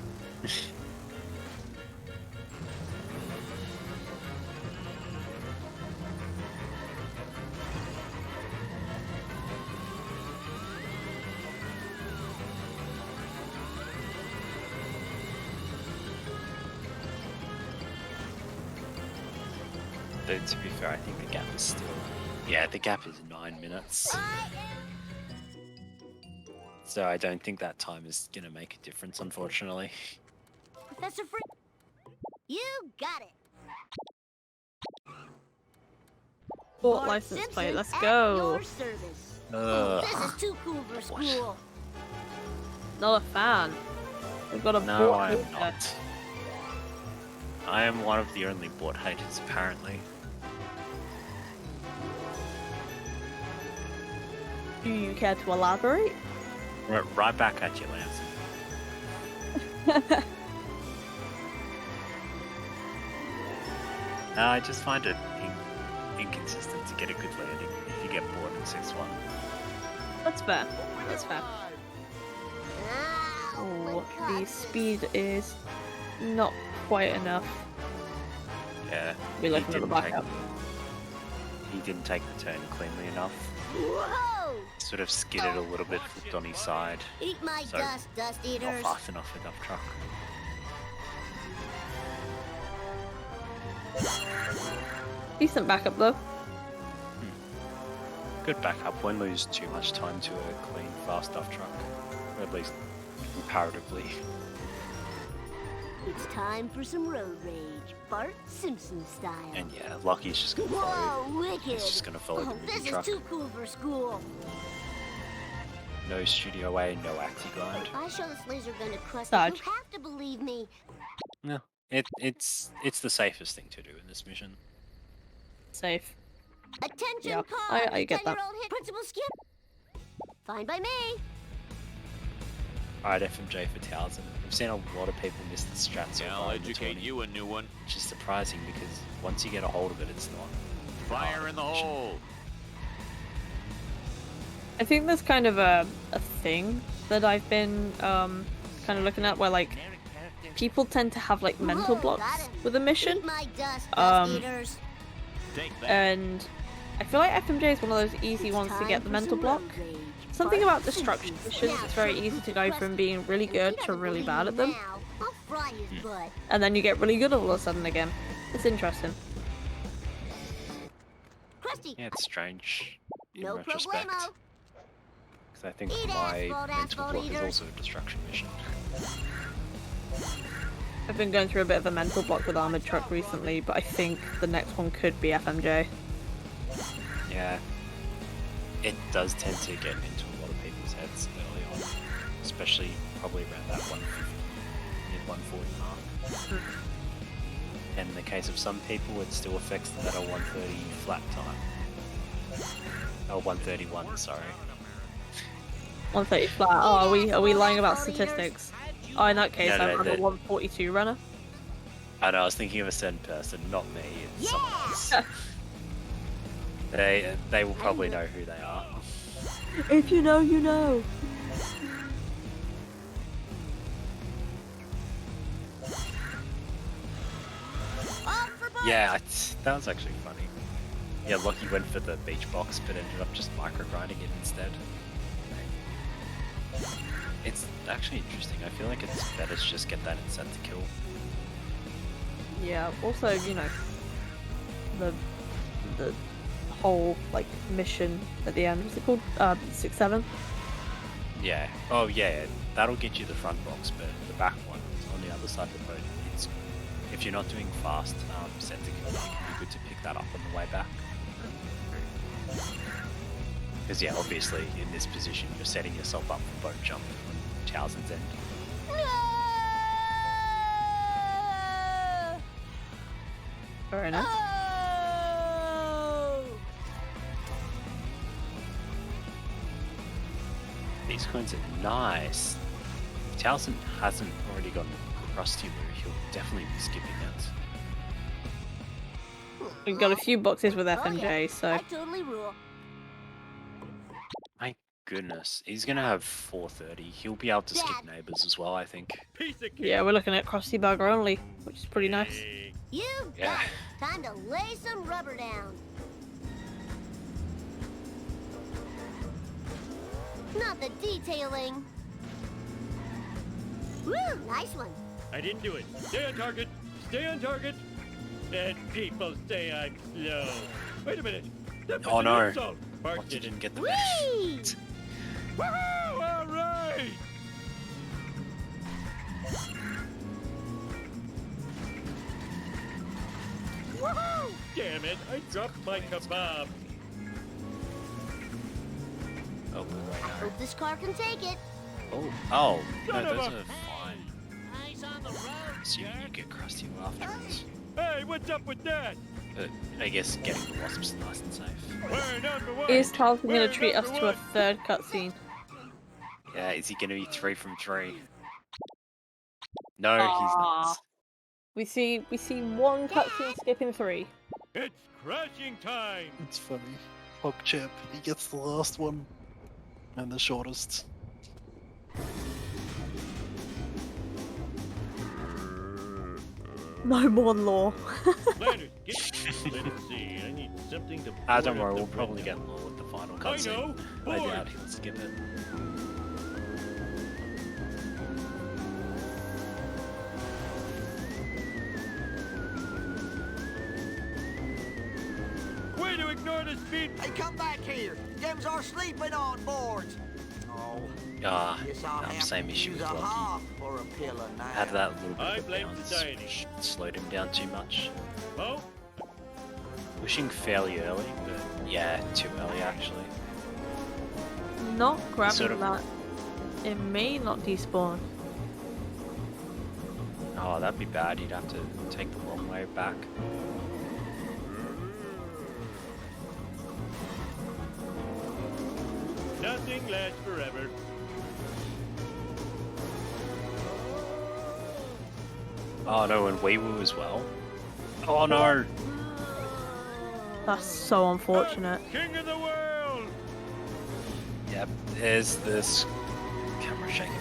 Though to be fair, I think the gap is still... Yeah, the gap is 9 minutes. So I don't think that time is going to make a difference, unfortunately. Professor Free. You got it. Sport Bart license Simpson plate, let's at go. your service. Ugh. This is too cool for school. Not a fan. We've got a No, bot I am hater. not. I am one of the only bot haters, apparently. Do you care to elaborate? Right back at you, Lance. I just find it inconsistent to get a good landing if you get bored in 6-1. That's fair. That's fair. Ow, Oh, my the God. speed is not quite enough. Yeah, We're looking at the backup. he didn't take the turn cleanly enough. Whoa! Sort of skidded a little bit, flipped on his side. Eat my So, dust, dust Not eaters. fast enough for dump truck. Decent backup though. Good backup, won't lose too much time to a clean, fast dump truck. Or at least comparatively. It's time for some road rage, Bart Simpson style. And yeah, Lucky's just gonna follow. Whoa, wicked! He's just gonna follow the Oh, moving this truck. is too cool for school. No studio A, no acty grind. If I show this laser gun to Krusty, Dodge. you have to believe me. No, it's the safest thing to do in this mission. Safe. Attention, Yeah, call. I get that. 10-year-old hit Principal Skip. Fine by me. Alright, FMJ for Towsen. We've seen a lot of people miss the strat so I'll far in the educate 20, you a new one. which is surprising because once you get a hold of it, it's not. Fire in the hole. I think there's kind of a thing that I've been kind of looking at where like people tend to have like mental Whoa, blocks got him. with a mission, Eat my dust, dust Um, eaters. Take that. and I feel like FMJ is one of those easy ones to get the mental block. Something about destruction missions, it's very easy to go from being really good to really bad at them, Now, I'll fry his butt. and then you get really good all of a sudden again. It's interesting. Krusty, Yeah, it's strange in no retrospect. problemo. Because I think Eat my asphalt, mental asphalt block is eaters. also a destruction mission. I've been going through a bit of a mental block with Armored Truck recently, but I think the next one could be FMJ. Yeah. It does tend to get into a lot of people's heads early on. Especially probably around that 150 near 140 mark. And in the case of some people, it still affects them at a 130 flat time. Oh, 131, sorry. 130 flat. Oh, are we lying about statistics? Oh, in that case, No, I'm a 142 runner. I know, I was thinking of a certain person, not me. It's someone else. They will probably know who they are. If you know, you know. Yeah, that was actually funny. Yeah, Lockie went for the beach box, but ended up just micro-grinding it instead. It's actually interesting. I feel like it's better to just get that instead to kill. Yeah, also, you know, the whole, like, mission at the end, what's it called? 6-7? Yeah. Oh, yeah, that'll get you the front box, but the back one on the other side of the boat, it's, if you're not doing fast set to kill, it can be good to pick that up on the way back. Because, yeah, obviously, in this position, you're setting yourself up for boat jump on Towsen's end. Very nice. These coins are nice. If Towsen hasn't already gotten across to you, he'll definitely be skipping it. We've got a few boxes with FMJ, so... I totally rule. My goodness, he's gonna have 430. He'll be able to skip neighbors as well, I think. Yeah, we're looking at cross debugger only, which is pretty nice. You Yeah. Time to lay some rubber down. Not the detailing. Woo, nice one. I didn't do it. Stay on target. Stay on target. And people say I'm slow. Wait a minute. That was Oh an no. insult. Bart Lockie did it. didn't get the Whee! benefit. Woohoo! All right. Woohoo! Damn it! I dropped my kebab. Oh, but wait, no. Hope this car can take it. Oh, no, Son of those a- are fine. Eyes on the road. Assuming you get crusty afterwards. Hey, what's up with that? But I guess getting the wasps nice and safe. We're number one. Is Towsen going We're to treat us number to a one. third cutscene? Yeah, is he gonna be 3 from 3? No, he's Aw. not. We see one cutscene skipping 3. It's crashing time. It's funny. PogChamp, he gets the last one and the shortest. No more law. Landers, get. Let's see. I need something to. Don't board worry, up we'll the probably window. get more with the final I cutscene. know. I Board. doubt he'll skip it. Way to ignore the speed. Hey, come back here. Gems are sleeping on board. Oh, Ah, guess I'll have same to issue use with a Lockie. half for a pillow now. Had that little bit I of blame bounce, society. which slowed him down too much. Oh, Pushing fairly early, but yeah, too early actually. Not grabbing Sort of- that. It may not despawn. Oh, that'd be bad. You'd have to take the long way back. nothing lasts forever. Oh no, and Weiwu as well. Oh no! That's so unfortunate. King of the world. Yep, there's this camera shaking.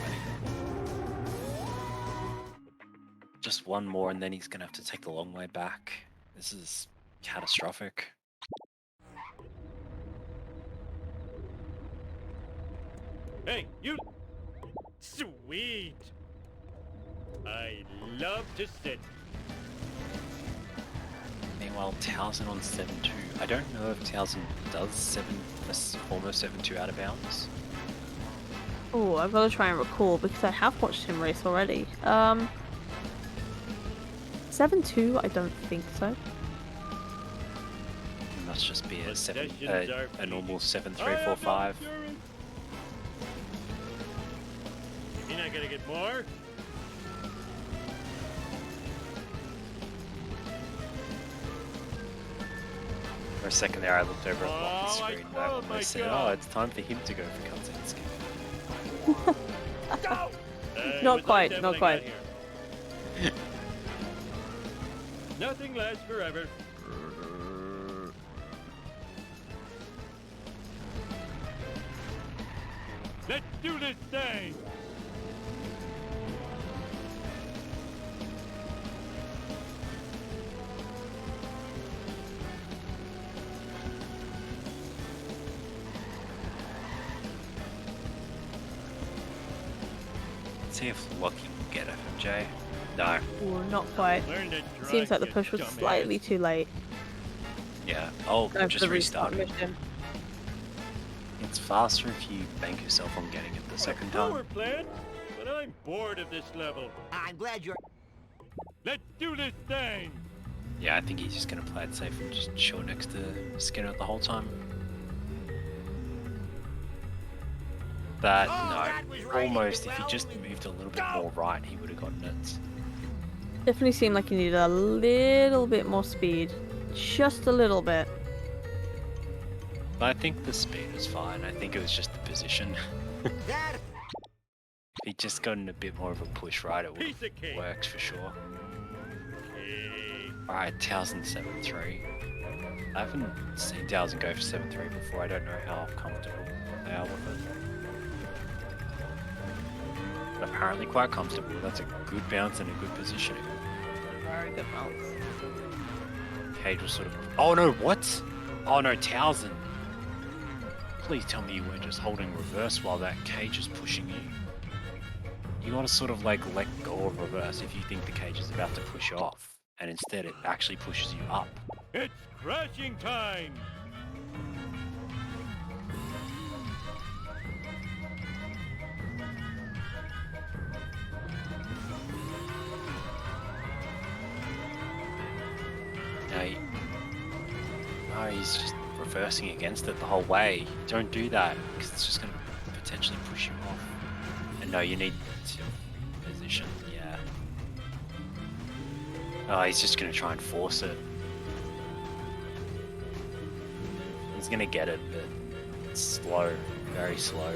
Just one more, and then he's gonna have to take the long way back. This is catastrophic. Hey, you. Sweet. I love to sit. Meanwhile, Towsen on 7-2. I don't know if Towsen does almost 7-2 out of bounds. Oh, I've got to try and recall because I have watched him race already. 7-2, I don't think so. It must just be a Possessions are a normal fleeting. 7-3-4-5. You're not gonna get more. For a second there, I looked over at Locky's Oh, I screen and I spoiled my almost said, job. "Oh, it's time for him to go for cutscene skip." Not It was quite, like that not when I quite. got here. Nothing lasts forever. Let's do this thing. Let's see if Lucky can get FMJ. No. Ooh, not quite. Learn to drive, Seems like the you push was dumbass. slightly too late. Yeah. Oh, Going for just the restart restarted. mission. It's faster if you bank yourself on getting it the second time. Power plant, but I'm bored of this level. I'm glad you're... Let's do this thing. Yeah, I think he's just gonna play it safe and just chill next to Skinner the whole time. But that was no, right. almost. If he Well, just moved a little bit more right, he would have gotten it. Definitely seemed like he needed a little bit more speed. Just a little bit. But I think the speed was fine. I think it was just the position. That... If he'd just gotten a bit more of a push right, it would Piece of cake. have worked for sure. Okay. Alright, Towsen 7-3. I haven't seen Towsen go for 7-3 before. I don't know how comfortable they are with it. But apparently quite comfortable. That's a good bounce and a good positioning. Very good bounce. Cage was sort of... Oh no, what? Oh no, Towsen. Please tell me you weren't just holding reverse while that cage is pushing you. You gotta sort of like let go of reverse if you think the cage is about to push off. And instead it actually pushes you up. It's crashing time. No, he's just reversing against it the whole way. Don't do that, because it's just going to potentially push you off. And no, you need to position, yeah. Oh, he's just going to try and force it. He's going to get it, but it's slow, very slow.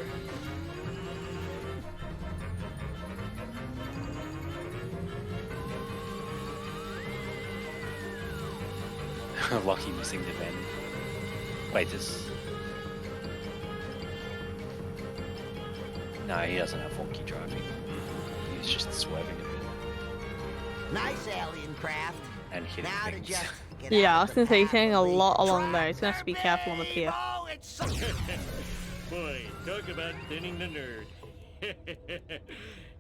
Lucky missing the bend. Wait, this... No, he doesn't have wonky driving. He's just swerving a bit. Nice alien craft. And hitting Now to things. just get Yeah, I out was of gonna the say he's path hitting of a the lot along truck. there. He's gonna have to be careful on the pier. Oh, it's so... Boy, talk about thinning the nerd.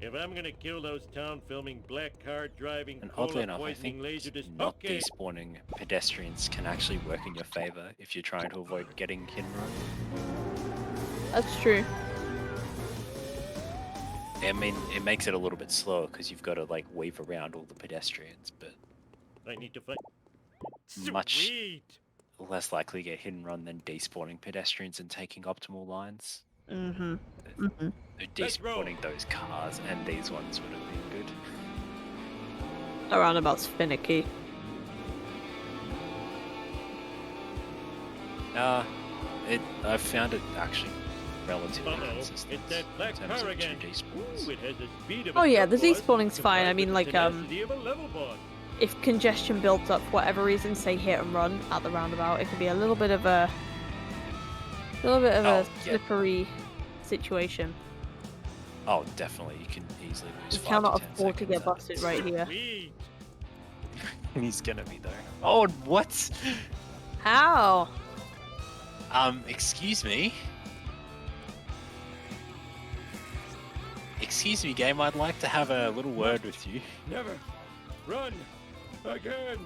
If I'm gonna kill those town filming black car driving And oddly cola enough, I think poisoning laser dis- not okay. despawning pedestrians can actually work in your favor if you're trying to avoid getting hit and run. That's true. I mean, it makes it a little bit slower because you've got to like weave around all the pedestrians, but I need to find. Much- Sweet. less likely to get hit and run than despawning pedestrians and taking optimal lines. Mm-hmm. So Let's roll. despawning those cars and these ones would have been good. That roundabout's finicky. I've found it actually relatively Uh-oh, consistent it's that black in terms car of again. two despawns. Ooh, it has the speed of Oh a yeah, the truck bus, despawning's fine. I combined mean, with the like, tenacity of a level boss. if congestion builds up for whatever reason, say hit and run at the roundabout, it can be a little bit of a Oh, yeah. slippery situation. Oh, definitely. You can easily lose You 5 cannot to 10 afford to seconds get out of busted this. right here. Sweet. He's gonna be though. Oh, what? How? Excuse me? Excuse me, game, I'd like to have a little word with you. Never. Run. Again.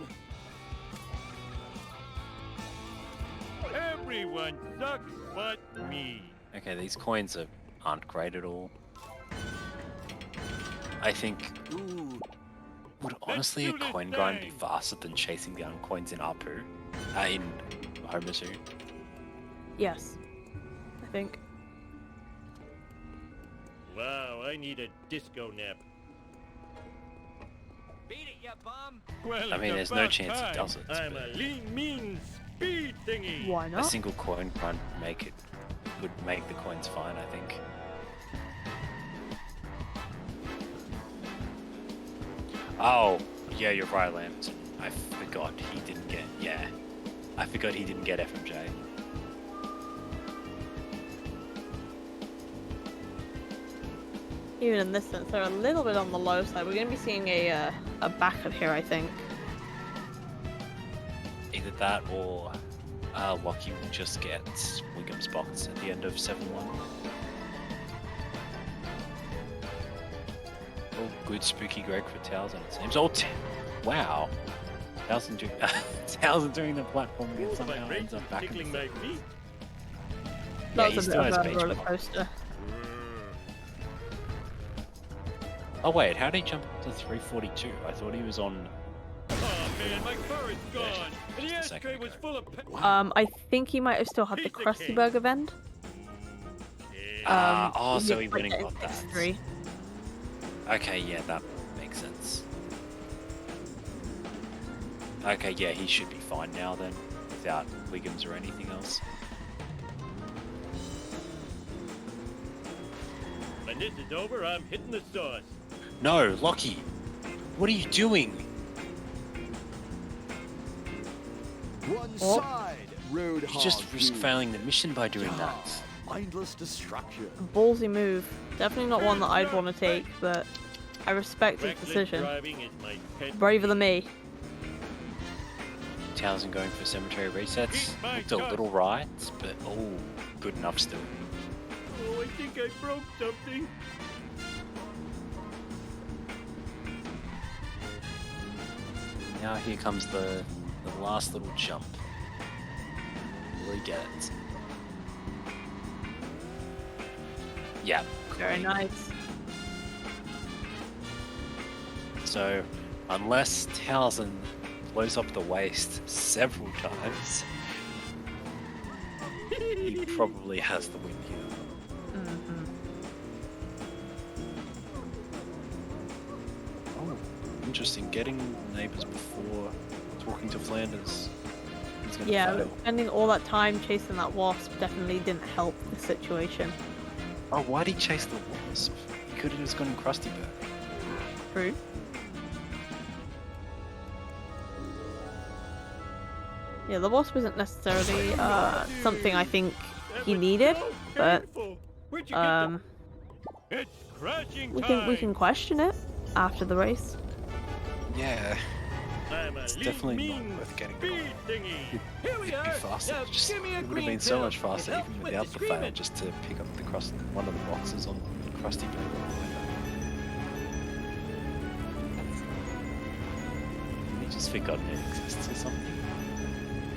Everyone sucks but me. Okay, these coins aren't great at all. I think... Would honestly a do this coin grind be thing. faster than chasing down coins in Apu? In Homersu? Yes. I think. Wow, I need a disco nap. Beat it, you bum. Well, I mean, it's there's no about chance he time. does it, I'm but- a lean, mean speed thingy. Why A not? single coin would make the coins fine, I think. Oh, yeah, you're right, Lambton. I forgot he didn't get. Yeah, I forgot he didn't get FMJ. Even in this sense, they're a little bit on the low side. We're going to be seeing a backup here, I think. Either that or Lockie will just get Wiggum's box at the end of 7-1. Oh, good spooky Greg for Towsen, it seems. Oh, wow. Towsen doing the platform again My somehow brakes ends are up back in tickling the my feet. Yeah, That he was a still bit has of a beach roller ball. coaster. Oh wait, how did he jump to 342? I thought he was on. Oh man, my car is gone. And the Just a ashtray second was ago. full of. I think he might have still had the Piece of Krusty cake. Burger vend. Oh, so he Like wouldn't the got that. X3. Okay, yeah, that makes sense. Okay, yeah, he should be fine now then, without Wiggums or anything else. When this is over, I'm hitting the sauce. No, Lockie! What are you doing? One Oh. side, road You just hog risk dude. failing the mission by doing Yeah, that. mindless destruction. Ballsy move. Definitely not one that I'd want to take, but I respect his Reckless decision. driving is my pet. Braver than me. Towsen going for cemetery resets. Eat my Looked a guts. little right, but oh, good enough still. Oh, I think I broke something. Now here comes the last little jump. Will he get it? Yeah. Very clean. nice. So, unless Towsen blows up the waist several times, he probably has the win here. Mm-hmm. Oh, interesting. Getting neighbours before talking to Flanders. He's gonna Yeah, fail. spending all that time chasing that wasp definitely didn't help the situation. Oh, why'd he chase the wasp? He could have just gone Krusty Burger. True. Yeah, the wasp isn't necessarily something I think That he was needed, so but painful. Where'd you get It's crashing we time. can question it after the race. Yeah, I'm a it's lean, definitely mean not worth getting speed thingy. Here we It'd are. be faster. Now Just, give me a it would have green been so pill. much faster It helps even with without the the fail, screaming. just to pick up one of the boxes on Krusty Burger. He just forgotten it exists or something.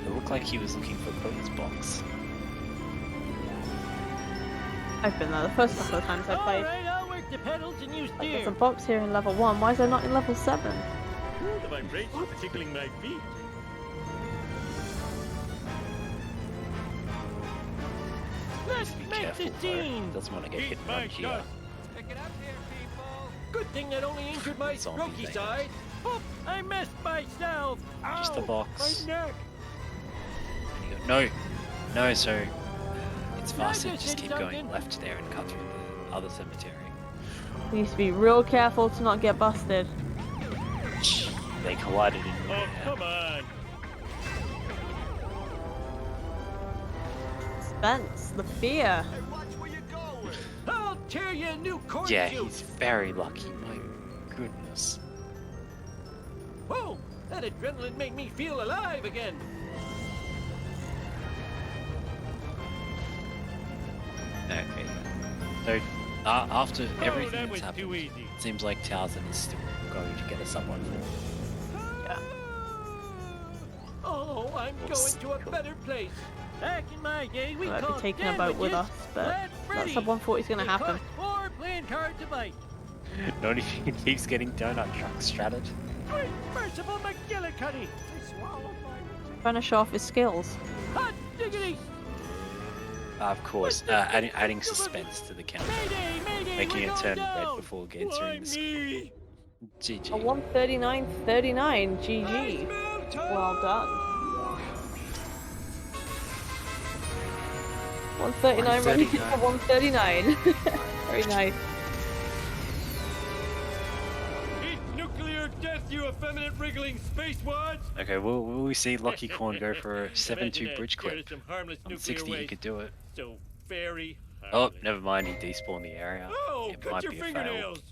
It looked like he was looking for Cody's box. I've been there the first couple of times I played. Alright, I'll work the pedals and you Like, there's steer. a box here in level 1. Why is there not in level 7? The vibration is tickling my feet. Let's Be make careful the though. scene. Doesn't want to get Eat hit my right here. dust. Pick it up here, people. Good thing that only injured my Zombie strokey thing. side. Oh, I missed myself. Just Ow, a box. My neck. And you go, no, so it's Can I faster. just Just hit keep going something? left there and cut through the other cemetery. You need to be real careful to not get busted. They collided in Oh, there. come on. Spence, the fear. Hey, watch where you're going. I'll tear you a new corn Yeah, juice. he's very lucky. My goodness. Whoa, that adrenaline made me feel alive again. Okay. So after everything that that's was happened, too easy. it seems like Towsen is still going to get a sub 1-4. Yeah. Oh, I'm Oops. going to a better place. Back in my day, we Might be called taking a boat with us, sandwiches but Flat that Freddy. sub 140 is going to It happen. cost more playing cards to bite. Not if he keeps getting donut truck stratted. Great merciful McGillicuddy. I swallowed my Trying to show off his skills. hot diggity. Of course, adding suspense to the counter, Mayday, mayday, making we're it turn going red down. before entering Why the screen. me? A GG. 139.39. GG. I smell Well done. 139 ready for 139. Very nice. Eat nuclear death, you effeminate wriggling spacewads! Okay, will we see Lachycorn go for a Imagine 7-2 that, bridge scared clip? of some harmless On nuclear 60 he waste. could do it. So very Oh, harmless. never mind, he despawned the area. Oh, It cut might your be a fail. fingernails!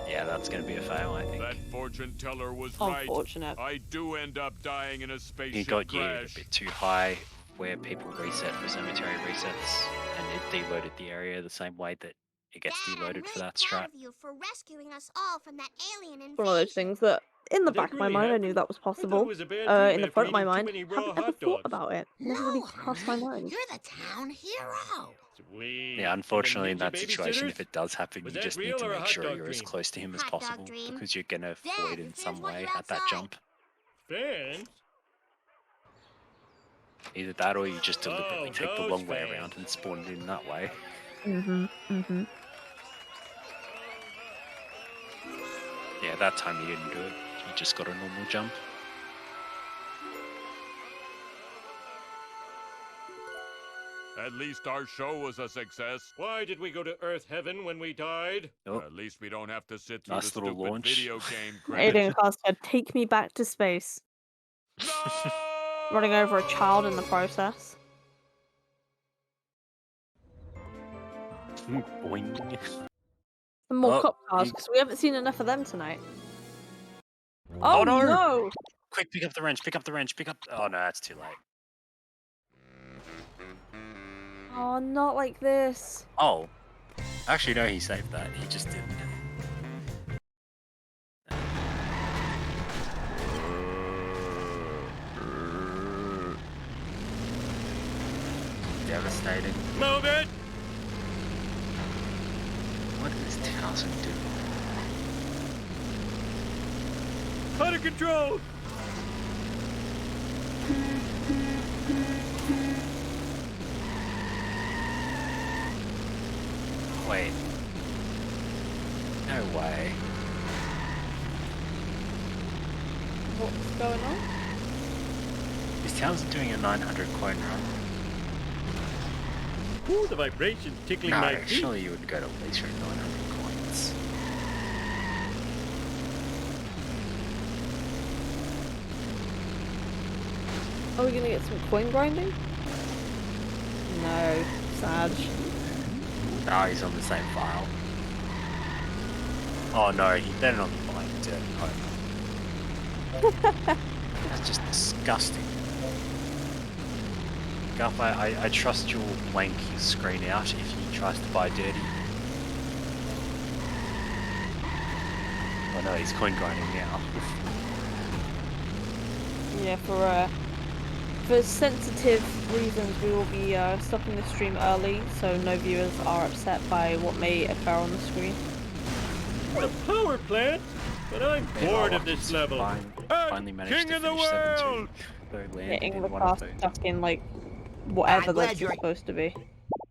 Yeah, that's gonna be a fail, I think. That fortune teller was Unfortunate. right. I do end up dying in a spaceship He got yeeted crash. a bit too high where people reset for cemetery resets, and it deloaded the area the same way that it gets Dad, I'm deloaded really for that proud strat. of you for rescuing us all from that alien invasion. One of those things that, in the Did that back of my really mind, I knew happen? that was I thought possible. it was a bad dream In the after front of my eating too mind, many raw haven't ever hot thought dogs. about it. Never really No, crossed my Henry, mind. you're the town hero. Sweet. Yeah, unfortunately, in And the that ninja situation, babysitters? if it does happen, Was you that just need real to or a make hot sure dog you're as dream? close to him as Hot dog possible, dream. because you're gonna Dad, void the in fans some want way you at that outside. jump. Fans? Either that or you just deliberately Oh, take the those long way fans. around and spawn it in that way. Yeah, that time you didn't do it. You just got a normal jump. At least our show was a success. Why did we go to Earth Heaven when we died? Oh, At least we don't have to sit through nice the little stupid launch. video game credits. Alien Caster, take me back to space. Running over a child in the process. Boing. Some more Oh, cop cars, he- because we haven't seen enough of them tonight. Oh, Oh, no! no! Quick, pick up the wrench, pick up the wrench, pick up... Oh no, that's too late. Oh, not like this. Oh. Actually, no, he saved that. He just didn't. Devastating. Move it! What does Towsen do? Out of control! Wait. No way. What's going on? Is Towsen doing a 900 coin run? Ooh, the vibrations tickling No, my feet. surely you would go to at least for 900 coins. Are we gonna get some coin grinding? No. Sad. Oh, he's on the same file. Oh no, he better not be buying dirty home. That's just disgusting. Guff, I trust you'll blank his screen out if he tries to buy dirty. Oh no, he's coin grinding now. Yeah, for sensitive reasons, we will be stopping the stream early, so no viewers are upset by what may occur on the screen. A power plant? But I'm bored of this level. Finally managed King to of the finish 7-2. world! Though landed Getting in the one car of those. stuck in, like, whatever I'm glad that's you're- supposed to be.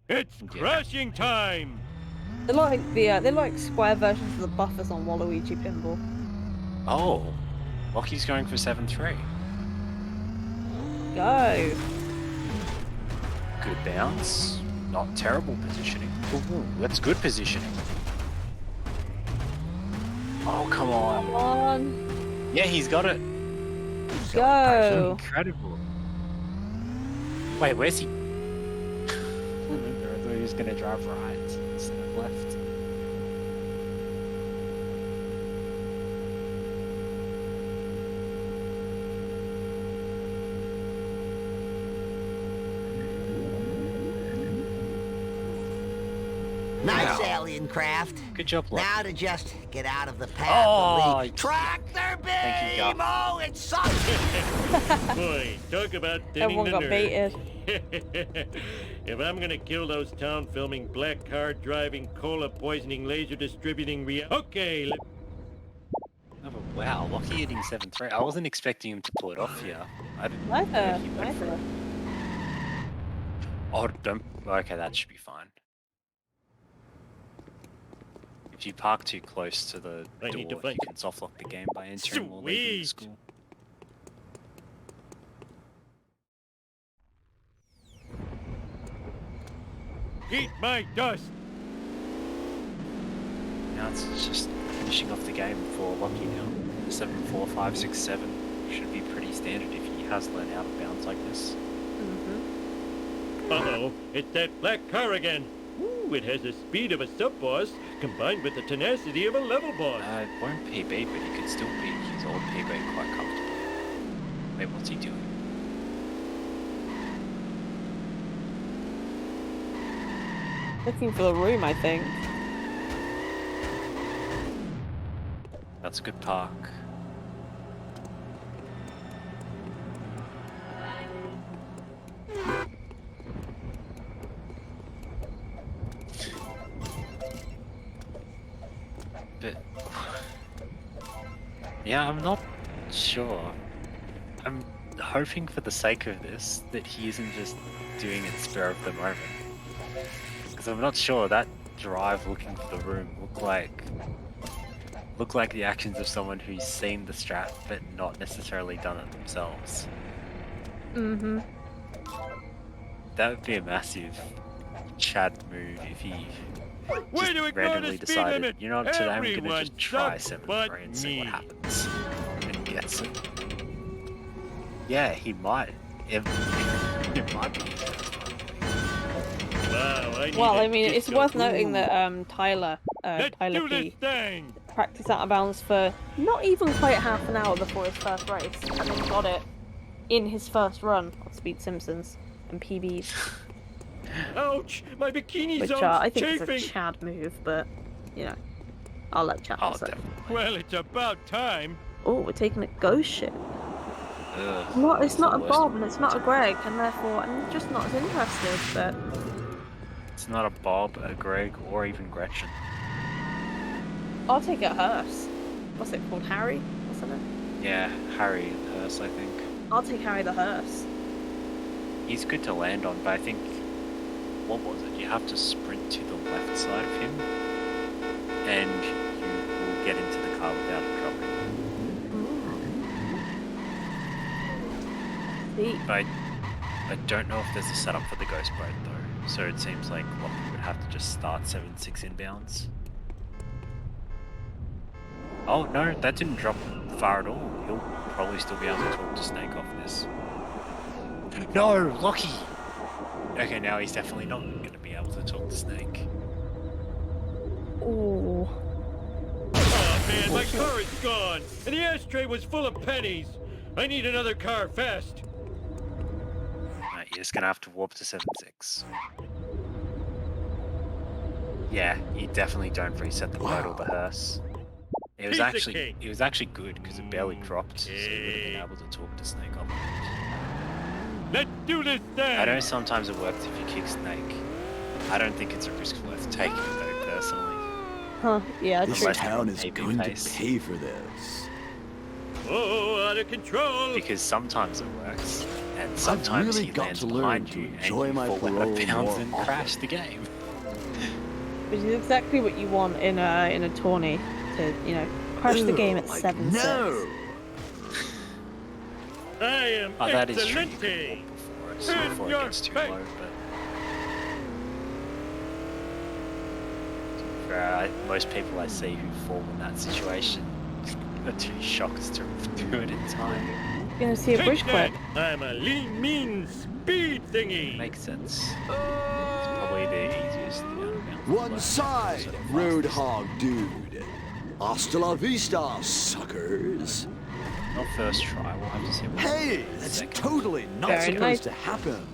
It's Yeah. crashing time! They're like they're like square versions of the buffers on Waluigi Pinball. Oh, Lockie's going for 7-3. Go! Good bounce. Not terrible positioning. Ooh, that's good positioning. Oh, come on. Come on! Yeah, he's got it. Go! Incredible. Wait, where's he? I thought he was going to drive right instead of left. Nice Wow. alien craft. Good job, Lockie. Now to just get out of the path Oh, of the tractor Thank you, beam. Guff. Oh, it sucks. Boy, talk about thinning Everyone the got nerve. baited. If I'm gonna kill those town filming, black car driving, cola poisoning, laser distributing Okay, Oh, but wow, Lockie hitting 7-3. I wasn't expecting him to pull it off here. I didn't know Neither. he went for it. Oh, don't. Okay, that should be fine. If you park too close to the I need to door, find- you can soft lock the game by entering or leaving the Sweet. school. Eat my dust. Now it's just finishing off the game for Lucky now. 7-4, 5, 6, 7 should be pretty standard if he has learned out of bounds like this. Uh-oh, it's that black car again. Ooh, it has the speed of a sub-boss combined with the tenacity of a level boss. It won't PB, but he could still beat his old PB quite comfortably. Wait, what's he doing? Looking for the room, I think. That's a good park. But yeah, I'm not sure. I'm hoping for the sake of this that he isn't just doing it spur of the moment. Because I'm not sure that drive looking for the room look like the actions of someone who's seen the strat but not necessarily done it themselves. That would be a massive Chad move if he Way to just ignore randomly the speed decided, limit. you know what, today I'm gonna Everyone just try sucks 7-3 but and see what me. happens. And he gets it. Yeah, he might. It might be. Wow, Well, I mean, disco. it's worth noting that Tyler Let's Tyler do this P thing. practiced out of bounds for not even quite half an hour before his first race, and then got it in his first run of Speed Simpsons and PBs, Ouch, my bikini which zone's I think is chafing. a Chad move, but you know, I'll let Chad Oh, decide. definitely. Well, it's about time. Oh, we're taking a ghost ship. Ugh, It's that's not the a worst Bob one. and it's not a Greg, and therefore I'm just not as interested. But It's not a Bob, a Greg, or even Gretchen. I'll take a hearse. What's it called, Harry? What's it? Yeah, Harry and Hurst, I think. I'll take Harry the hearse. He's good to land on, but I think, what was it? You have to sprint to the left side of him, and you will get into the car without it dropping. See, But I don't know if there's a setup for the Ghost Boat though, so it seems like Lockie would have to just start 7-6 inbounds. Oh no, that didn't drop far at all. He'll probably still be able to talk to Snake off this. No, Lockie! Okay, now he's definitely not going to be able to talk to Snake. ooh. Oh man, my car is gone, and the ashtray was full of pennies. I need another car fast. Right, you're just going to have to warp to 7-6. Yeah, you definitely don't reset the boat or the hearse. It was Piece of actually cake. good because it barely dropped, so you would have been able to talk to Snake off. Let's do this thing. I know sometimes it works if you kick Snake. I don't think it's a risk worth taking though, personally. Huh? Yeah, This true. Unless town you're is on going to pace. pay for this. Oh, out of control. Because sometimes it works, and sometimes really he got lands to learn behind to you and enjoy you my fall out parole of bounds more and often. crash the game. Which is exactly what you want in a tourney to, you know, crash the game at Like, 7-6. no! I am Oh, that is true. You excelente. can walk before it, so In before it your gets too face. low, but... most people I see who fall in that situation are too shocked to do it in time. You're gonna see a bridge Take that. clip. I'm a lean, mean speed thingy. Makes sense. It's probably the easiest out of bounds. One side, Sort of Roadhog dude. Hasta la vista, suckers. Not first try, we'll have to see what Hey, happens that's second. totally not Very supposed nice. to happen.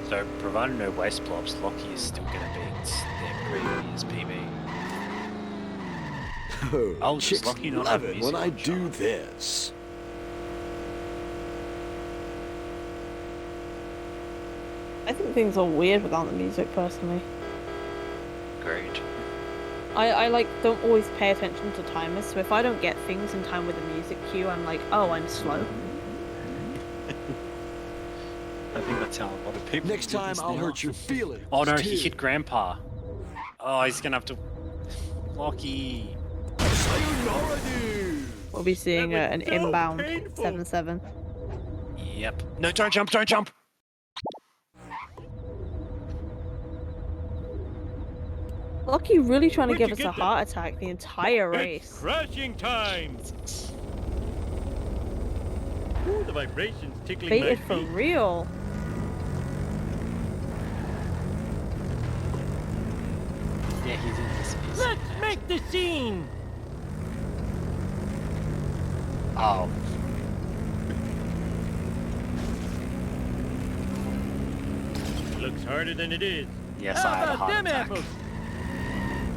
So, provided no waste blobs, Lockie is still going to beat their previous PB. Oh, does chicks Lucky not love have it music when I on do Shark? this. I think things are weird without the music, personally. Agreed. I like don't always pay attention to timers, so if I don't get things in time with the music cue, I'm like, oh, I'm slow. I think that's how a lot of people Next do time this I'll now. hurt your feelings. Oh no, too. he hit Grandpa. Oh, he's going to have to... Lockie. Sayonara, dude. We'll be seeing That was an so inbound painful. 7-7. Yep. No, don't jump, don't jump! Lucky really trying to Where'd give you us a get that? heart attack the entire It's race. crashing time! Ooh, the vibrations tickling Baited my for feet. real. Yeah, he's in this piece. Let's make the scene! Oh. Looks harder than it is. Yes, How I had a about heart them attack. apples?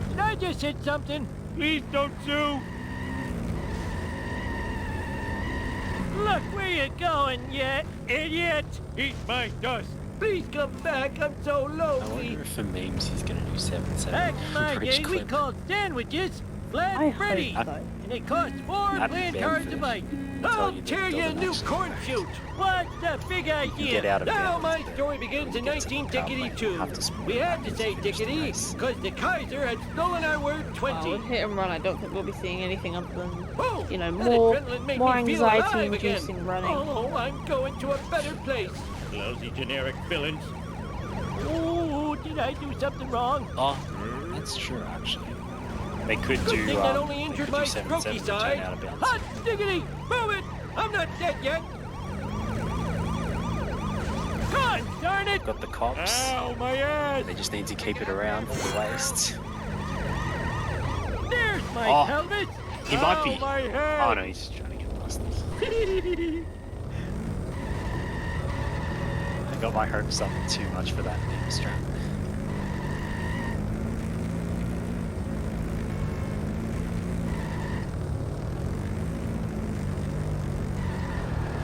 Did I just hit something? Please don't sue! Look where you going, you idiot! Eat my dust! Please come back, I'm so I lonely! wonder if for memes he's gonna do 7-7. Back in my for day, each we clip. called sandwiches Flat I Freddy, hope so. and they cost 4 Happy plantards a Bamford. bite. Tell I'll you that tear it you a doesn't new actually corn work. shoot. What's the big idea? get out of Now bounds, my but story begins in when you get to the 19 power Tickety plant, you 2. have to split We had back to and say finish the Tickety race. because the Kaiser had stolen our word With 20. hit and run, I don't think we'll be seeing anything other than, Oh, you know, that more adrenaline made more me feel alive anxiety-inducing again. running. Oh, I'm going to a better place. Lousy generic villains. Oh, did I do something wrong? Oh, that's true, actually. They could Good do, thing that only they injured could my do 7-7 strokey to turn side. out of bounds. Hot diggity! Move it! I'm not dead yet! God darn it! Got the cops. Ow, my ass! They just need to keep it around for the waste. There's my Oh, helmet! He might Ow, be. my head! Oh no, he's just trying to get past this. I got my hopes up too much for that meme strap.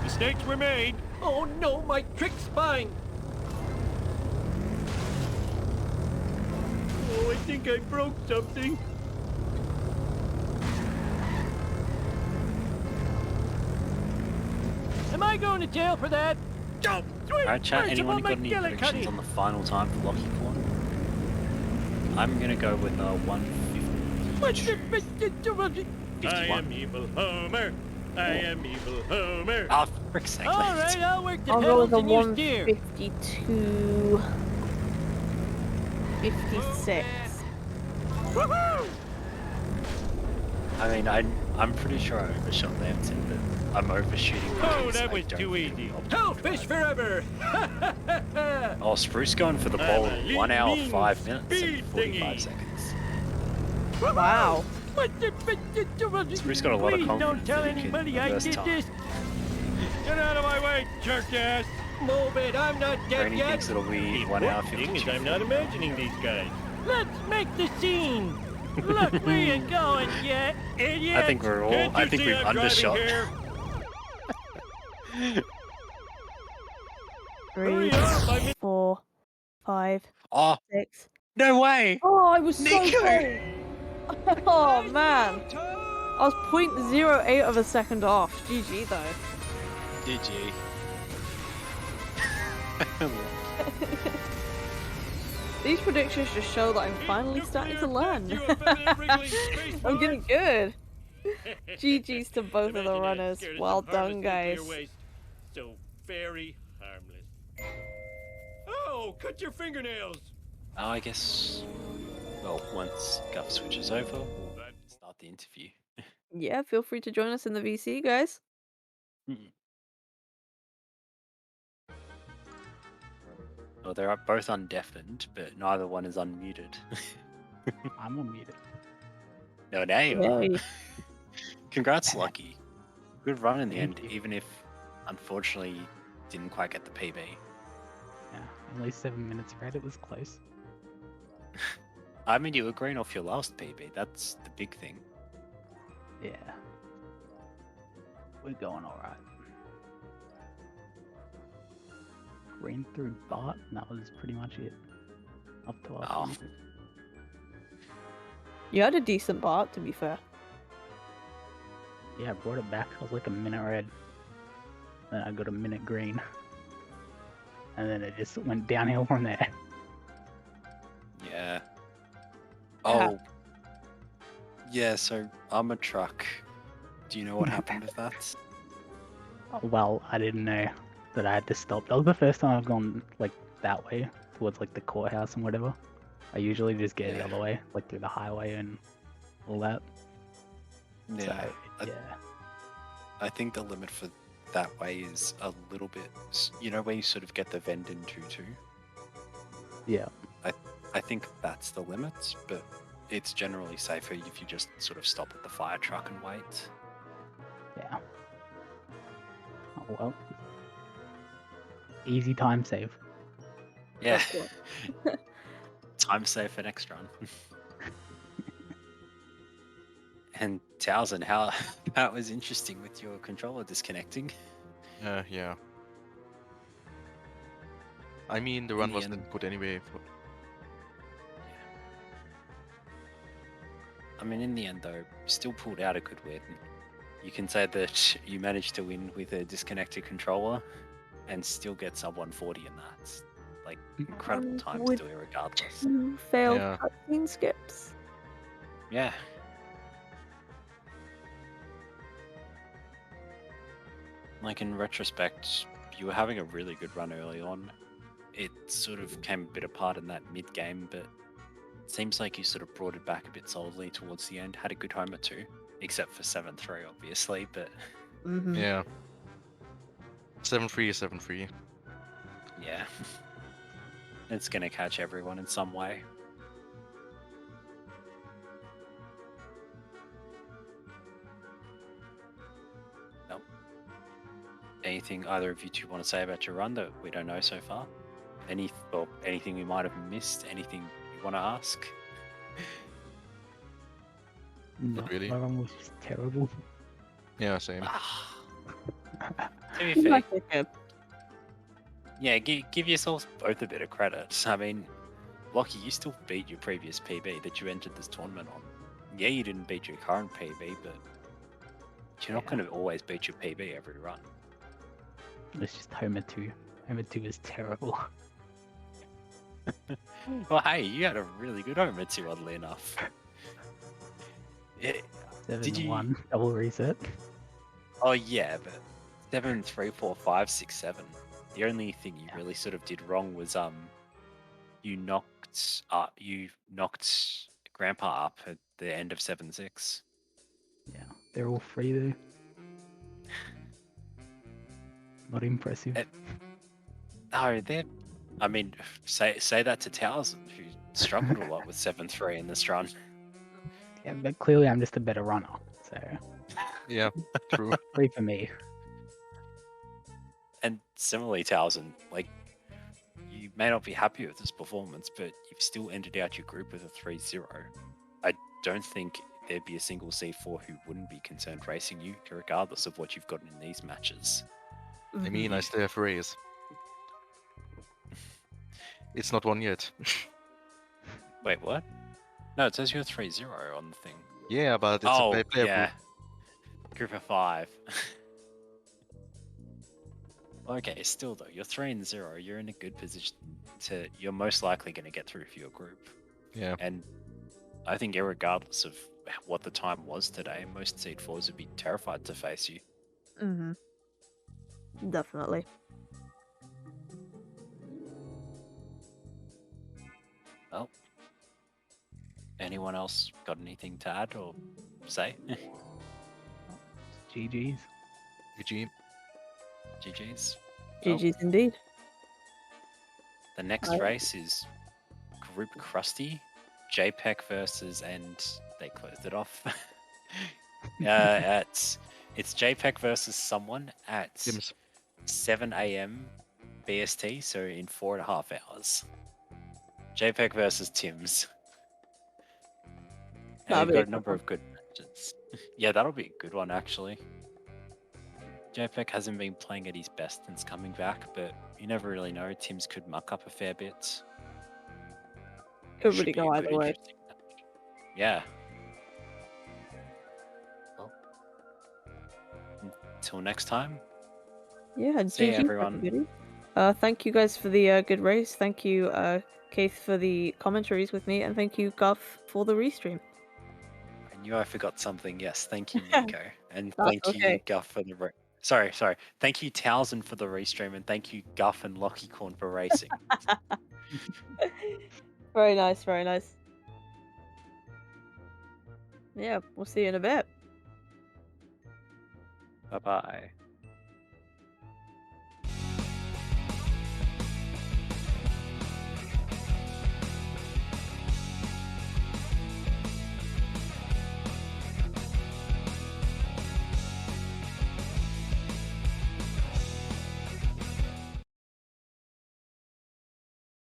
Mistakes were made. Oh no, my trick spine! Oh, I think I broke something. Am I going to jail for that? Oh, sweet! Alright chat, merciful anyone got any predictions McGillicuddy. on the final time for Lachycorn? I'm gonna go with 150. I am evil Homer. I am evil Homer. Oh, for frick's sake. All right, I'll work the I'll go pedals with a and you steer. 152... 56. Woohoo! I mean, I'm pretty sure I overshot Lampton, but I'm overshooting. Oh, because that I was don't too think easy. I'll do Hellfish that. forever! Oh, Spruce going for the I'm ball a in 1 hour, lean 5 minutes, speed and 45 thingy. seconds. Wow. Spruce got a lot of Please don't confidence tell that he can anybody I reverse did time. this. Get out of my way, jerk ass. Move it, I'm not dead Randy yet. thinks it'll be The 1 hour, important thing 52. is I'm not imagining these guys. Let's make the scene. Look where you're going, you idiot. I think we're all, Can't I you think see we've I'm driving undershot. here? 3, Hurry up, I'm in 4, 5, Oh, 6. no way! Oh, I was so Nico! close! Oh, man. I was 0.08 of a second off. GG, though. GG. These predictions just show that I'm finally starting to learn. I'm getting good. GG's to both of the Imagine that runners. scared of Well some harmless done, nuclear guys. waste. So very harmless. Oh, cut your fingernails. Oh, I guess, well, once Guff switches over, we'll start the interview. Yeah, feel free to join us in the VC, guys. Well, they're both undeafened, but neither one is unmuted. I'm unmuted. No, now you are. Yay. Congrats, Lucky. Good run in the Thank end, you. even if, unfortunately, you didn't quite get the PB. Yeah, only 7 minutes, Red. It was close. I mean, you were green off your last PB. That's the big thing. Yeah. We're going alright. Ran through Bart, and that was pretty much it. Up to our Oh. finishes. You had a decent Bart, to be fair. Yeah, I brought it back. I was like a minute red. Then I got a minute green. And then it just went downhill from there. Yeah. Oh. Yeah, so I'm a truck. Do you know what happened with that? Well, I didn't know. that I had to stop. That was the first time I've gone like that way towards like the courthouse and whatever. I usually just get the Yeah. other way, like through the highway and all that. Yeah, So, yeah. I think the limit for that way is a little bit, where you sort of get the vend in 2-2. Yeah. I think that's the limit, but it's generally safer if you just sort of stop at the fire truck and wait. Yeah. Oh well. Easy time save. Yeah. That's Time save for next run. And Towsen, how that was interesting with your controller disconnecting. Yeah. I mean, the In run the wasn't end- good anyway. I mean, in the end, though, still pulled out a good win. You can say that you managed to win with a disconnected controller and still get sub 140 in that. Like, incredible time to with do it regardless. 2 failed Yeah. cutscene skips. Yeah. Like, in retrospect, you were having a really good run early on. It sort of came a bit apart in that mid-game, but it seems like you sort of brought it back a bit solidly towards the end. Had a good homer too, except for 7-3, obviously, but Yeah. 7-3 is 7-3. yeah. It's going to catch everyone in some way. Nope. Anything either of you two want to say about your run that we don't know so far? Anything we might have missed? Anything you want to ask? Not really. My run was just terrible. Yeah, same. To be fair, Like it. yeah, give yourselves both a bit of credit. I mean, Lockie, you still beat your previous PB that you entered this tournament on. Yeah, you didn't beat your current PB, but you're not going to always beat your PB every run. It's just Homer 2. Homer 2 is terrible. Well, hey, you had a really good homer too, oddly enough. Yeah, 7-1, double reset. oh yeah, but 7, 3, 4, 5, 6, 7. The only thing you really sort of did wrong was you knocked Grandpa up at the end of 7-6. Yeah, they're all free though. Not impressive. No, they're. I mean, say that to Towsen, who struggled a lot with 7-3 in this run. Yeah, but clearly I'm just a better runner, so Yeah, true. 3 for me. And similarly, Towsen, like, you may not be happy with this performance, but you've still ended out your group with a 3-0. I don't think there'd be a single C4 who wouldn't be concerned racing you, regardless of what you've gotten in these matches. I mean, I still have a race. It's not one yet. Wait, what? No, it says you're 3-0 on the thing. Yeah, but it's Oh, a player yeah. group. Group of 5. Okay, still though, you're 3-0. You're in a good position to. You're most likely going to get through for your group. Yeah. And I think, irregardless of what the time was today, most seed 4s would be terrified to face you. Definitely. Well, anyone else got anything to add or say? GG's. GG. GG's. GG's indeed. The next Alright. race is Group Krusty, JPEG versus, and they closed it off. It's JPEG versus someone at Tim's. 7 a.m. BST, so in 4.5 hours. JPEG versus Tim's. And That'll we've be got a a good number one. of good matches. Yeah, that'll be a good one, actually. JPEG hasn't been playing at his best since coming back, but you never really know. Tim's could muck up a fair bit. Could Should really be a go good, either way. interesting match. Yeah. Well, until next time. Yeah, See you, GG everyone. everybody. Thank you guys for the good race. Thank you, Keith, for the commentaries with me, and thank you, Guff, for the restream. I knew I forgot something. Yes, thank you, Nico. And That's thank you, okay. Guff, for the Sorry. Thank you, Towsen, for the restream, and thank you, Guff and Lachycorn, for racing. Very nice, very nice. Yeah, we'll see you in a bit. Bye bye.